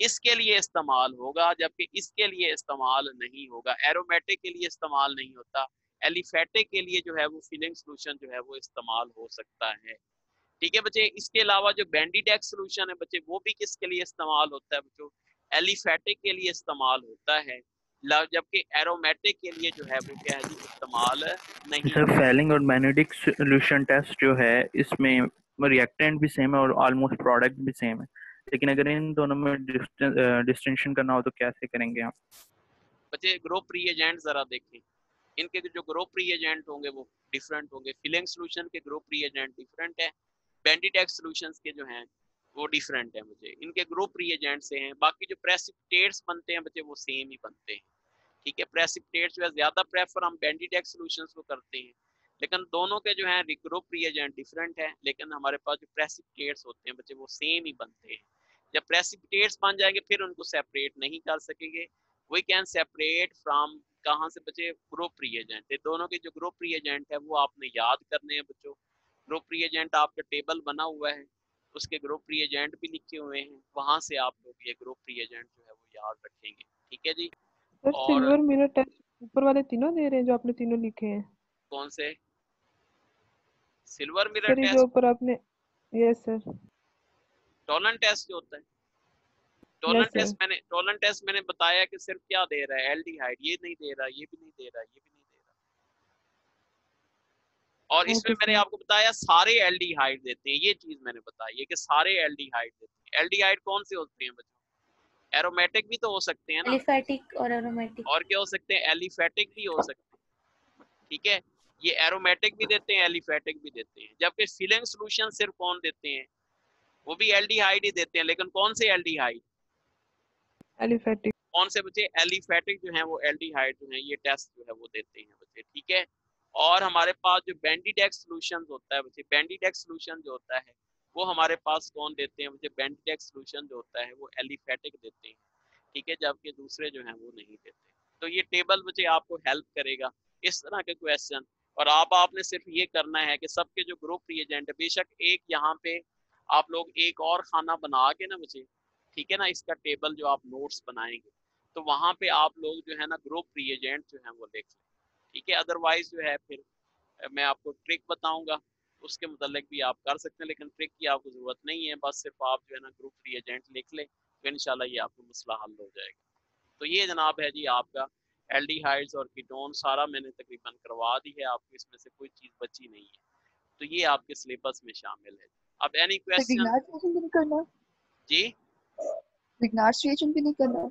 इसके लिए इस्तेमाल होगा, जबकि इसके लिए इस्तेमाल नहीं होगा। एरोमेटिक के लिए इस्तेमाल नहीं होता, एलिफेटिक के लिए जो है वो फिलिंग सोल्यूशन जो है वो इस्तेमाल हो सकता है। ठीक है बच्चे, इसके अलावा जो बैंडीडेक्स सोल्यूशन है बच्चे वो भी किसके लिए इस्तेमाल होता है बच्चों? एलिफेटिक के लिए इस्तेमाल होता है, जबकि एरोमेटिक के लिए जो है वो क्या है जी? इस्तेमाल नहीं। सर फेलिंग और बेनेडिक्ट सॉल्यूशन टेस्ट जो है इसमें रिएक्टेंट भी सेम है और ऑलमोस्ट प्रोडक्ट भी सेम है, लेकिन अगर इन दोनों में डिस्टिंक्शन करना हो तो कैसे करेंगे आप? बच्चे ग्रुप रिएजेंट जरा देखें, इनके जो ग्रुप रिएजेंट होंगे वो डिफरेंट होंगे। फिलिंग सोल्यूशन के ग्रुप रिएजेंट डिफरेंट है, बैंडीडेक्स सॉल्यूशंस के जो हैं वो डिफरेंट है मुझे, इनके ग्रुप रिएजेंट से हैं। बाकी जो प्रेसिपिटेट्स बनते हैं बच्चे वो सेम ही बनते हैं। ठीक है, प्रेसिपिटेट्स जो है ज्यादा प्रेफर हम बैंडीडेक्स सॉल्यूशंस को करते हैं, लेकिन दोनों के जो हैं ग्रुप रिएजेंट डिफरेंट है, लेकिन हमारे पास जो प्रेसिपिटेट्स होते हैं बच्चे वो सेम ही बनते हैं। जब प्रेसिपिटेट्स बन जाएंगे फिर उनको सेपरेट नहीं कर सकेंगे। वी कैन सेपरेट फ्रॉम कहाँ से बच्चे? Group reagent. दोनों के जो ग्रुप रिएजेंट है वो आपने याद करने हैं बच्चों। ग्रुप रिएजेंट आपका टेबल बना हुआ है, उसके ग्रुप रिएजेंट भी लिखे हुए हैं, वहां से आप लोग ये ग्रुप रिएजेंट जो है वो याद रखेंगे। ठीक है जी, सर और सिल्वर मिरर टेस्ट ऊपर वाले तीनों दे रहे हैं जो आपने तीनों लिखे हैं? कौन से सिल्वर मिरर सर ये जो टेस्ट? ऊपर आपने, यस सर, टोलन टेस्ट जो होता है, यस सर। टोलन टेस्ट मैंने बताया कि सिर्फ क्या दे रहा है, एल्डिहाइड, ये नहीं दे रहा, ये भी नहीं दे रहा, ये भी नहीं दे रहा। और इसमें ओके मैंने सर। आपको बताया सारे एल्डिहाइड देते हैं, ये चीज मैंने बताई है कि सारे एल्डिहाइड देते हैं। एल्डिहाइड कौन से होते हैं बच्चों? एरोमेटिक भी तो हो सकते हैं ना, एलिफैटिक और एरोमेटिक। और क्या हो सकते हैं? एलिफेटिक भी हो सकते हैं। ठीक है, ये एरोमेटिक भी देते हैं, एलिफेटिक भी देते हैं। जबकि फिलिंग सॉल्यूशन सिर्फ कौन देते हैं? वो भी एल्डिहाइड ही देते हैं, लेकिन कौन से एल्डिहाइड? एलिफैटिक। कौन से बच्चे? एलिफेटिक जो है वो एल्डिहाइड जो है ये टेस्ट जो है वो देते हैं बच्चे। ठीक है, और हमारे पास जो बेंडीडेक्स सॉल्यूशन होता है बच्चे, बेंडीडेक्स सॉल्यूशन जो होता है वो हमारे पास कौन देते हैं बच्चे? बेंडीडेक्स सॉल्यूशन जो होता है वो एलिफेटिक देते हैं। ठीक है, जबकि दूसरे जो हैं वो नहीं देते। तो ये टेबल बच्चे आपको हेल्प करेगा इस तरह के क्वेश्चन। और आपने सिर्फ ये करना है कि सबके जो ग्रुप रिएजेंट है, बेशक एक यहाँ पे आप लोग एक और खाना बना के ना बच्चे, ठीक है ना, इसका टेबल जो आप नोट्स बनाएंगे तो वहाँ पे आप लोग जो है ना ग्रुप रिएजेंट जो है वो लिख लें। ठीक है, अदरवाइज जो है फिर मैं आपको ट्रिक बताऊंगा, उसके मुतालिक भी आप कर सकते हैं, लेकिन ट्रिक की आपको ज़रूरत नहीं है, बस सिर्फ आप जो है ना ग्रुप रिएजेंट लिख लें तो इंशाल्लाह ये आपको मसला हल हो जाएगा। तो ये जनाब है जी आपका एल्डिहाइड्स और कीटोन, सारा मैंने तकरीबन करवा दी है आपको, इसमें से कोई चीज़ बची नहीं है। तो ये आपके सिलेबस में शामिल है। अब एनी क्वेश्चन रिएक्शन भी नहीं करना? जी, रिग्नार्ड्स रिएक्शन भी नहीं करना?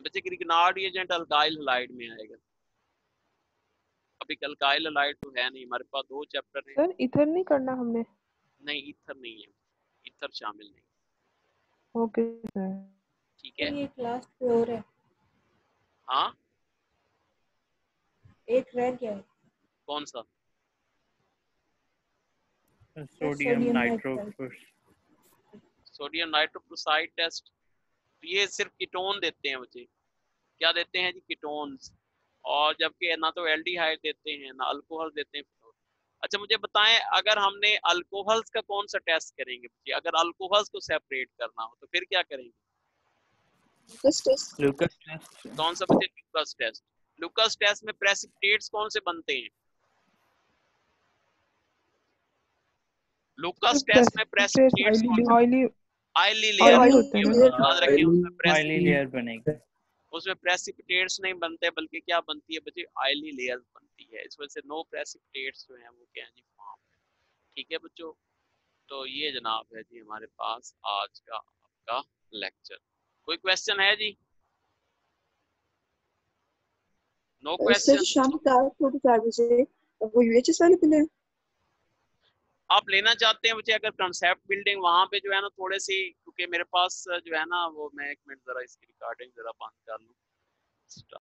बच्चे ग्रिग्नार्ड रिएजेंट अल्काइल हैलाइड में आएगा। अभी अल्काइल हैलाइड तो है नहीं हमारे पास, 2 चैप्टर है। सर इथर नहीं करना हमने? नहीं, ईथर नहीं है, ईथर शामिल नहीं। Okay sir. ठीक है, ये क्लास फ्लोर है, हाँ एक रह गया है। कौन सा? Sodium nitrochloride test. तो ये सिर्फ कीटोन देते हैं बच्चे, क्या देते हैं जी? कीटोन्स। और जबकि ना तो एल्डिहाइड देते हैं ना अल्कोहल देते हैं। अच्छा मुझे बताएं, अगर हमने अल्कोहल्स का कौन सा टेस्ट करेंगे बच्चे? अगर अल्कोहल्स को सेपरेट करना हो तो फिर क्या करेंगे? Lucas test. Lucas test. कौन सा बच्चे? Lucas test. लूकस टेस्ट में प्रेसिपिटेट्स कौन से बनते हैं? लूकस टेस्ट में प्रेसिपिटेट्स कौन से? ऑयली ऑयली लेयर होते हैं ना? याद रखें, उसमें ऑयली लेयर बनेगी। उसमें प्रेसिपिटेट्स नहीं बनते, बल्कि क्या बनती है बच्चे? ऑयली लेयर बनती है। इस वजह से नो प्रेसिपिटेट्स जो हैं वो क्या है जी? फॉर्म। ठीक है बच्चों, तो ये जनाब है जी हमारे पास आज का आपका लेक्चर। कोई क्वेश्चन है जी? No sir question? शाम को 4 बजे वो यूएचएस वाले प्ले आप लेना चाहते हैं बच्चे अगर कंसेप्ट बिल्डिंग, वहां पे जो है ना थोड़े सी, क्योंकि मेरे पास जो है ना वो, मैं एक मिनट जरा इसकी रिकॉर्डिंग जरा बंद कर लूँ।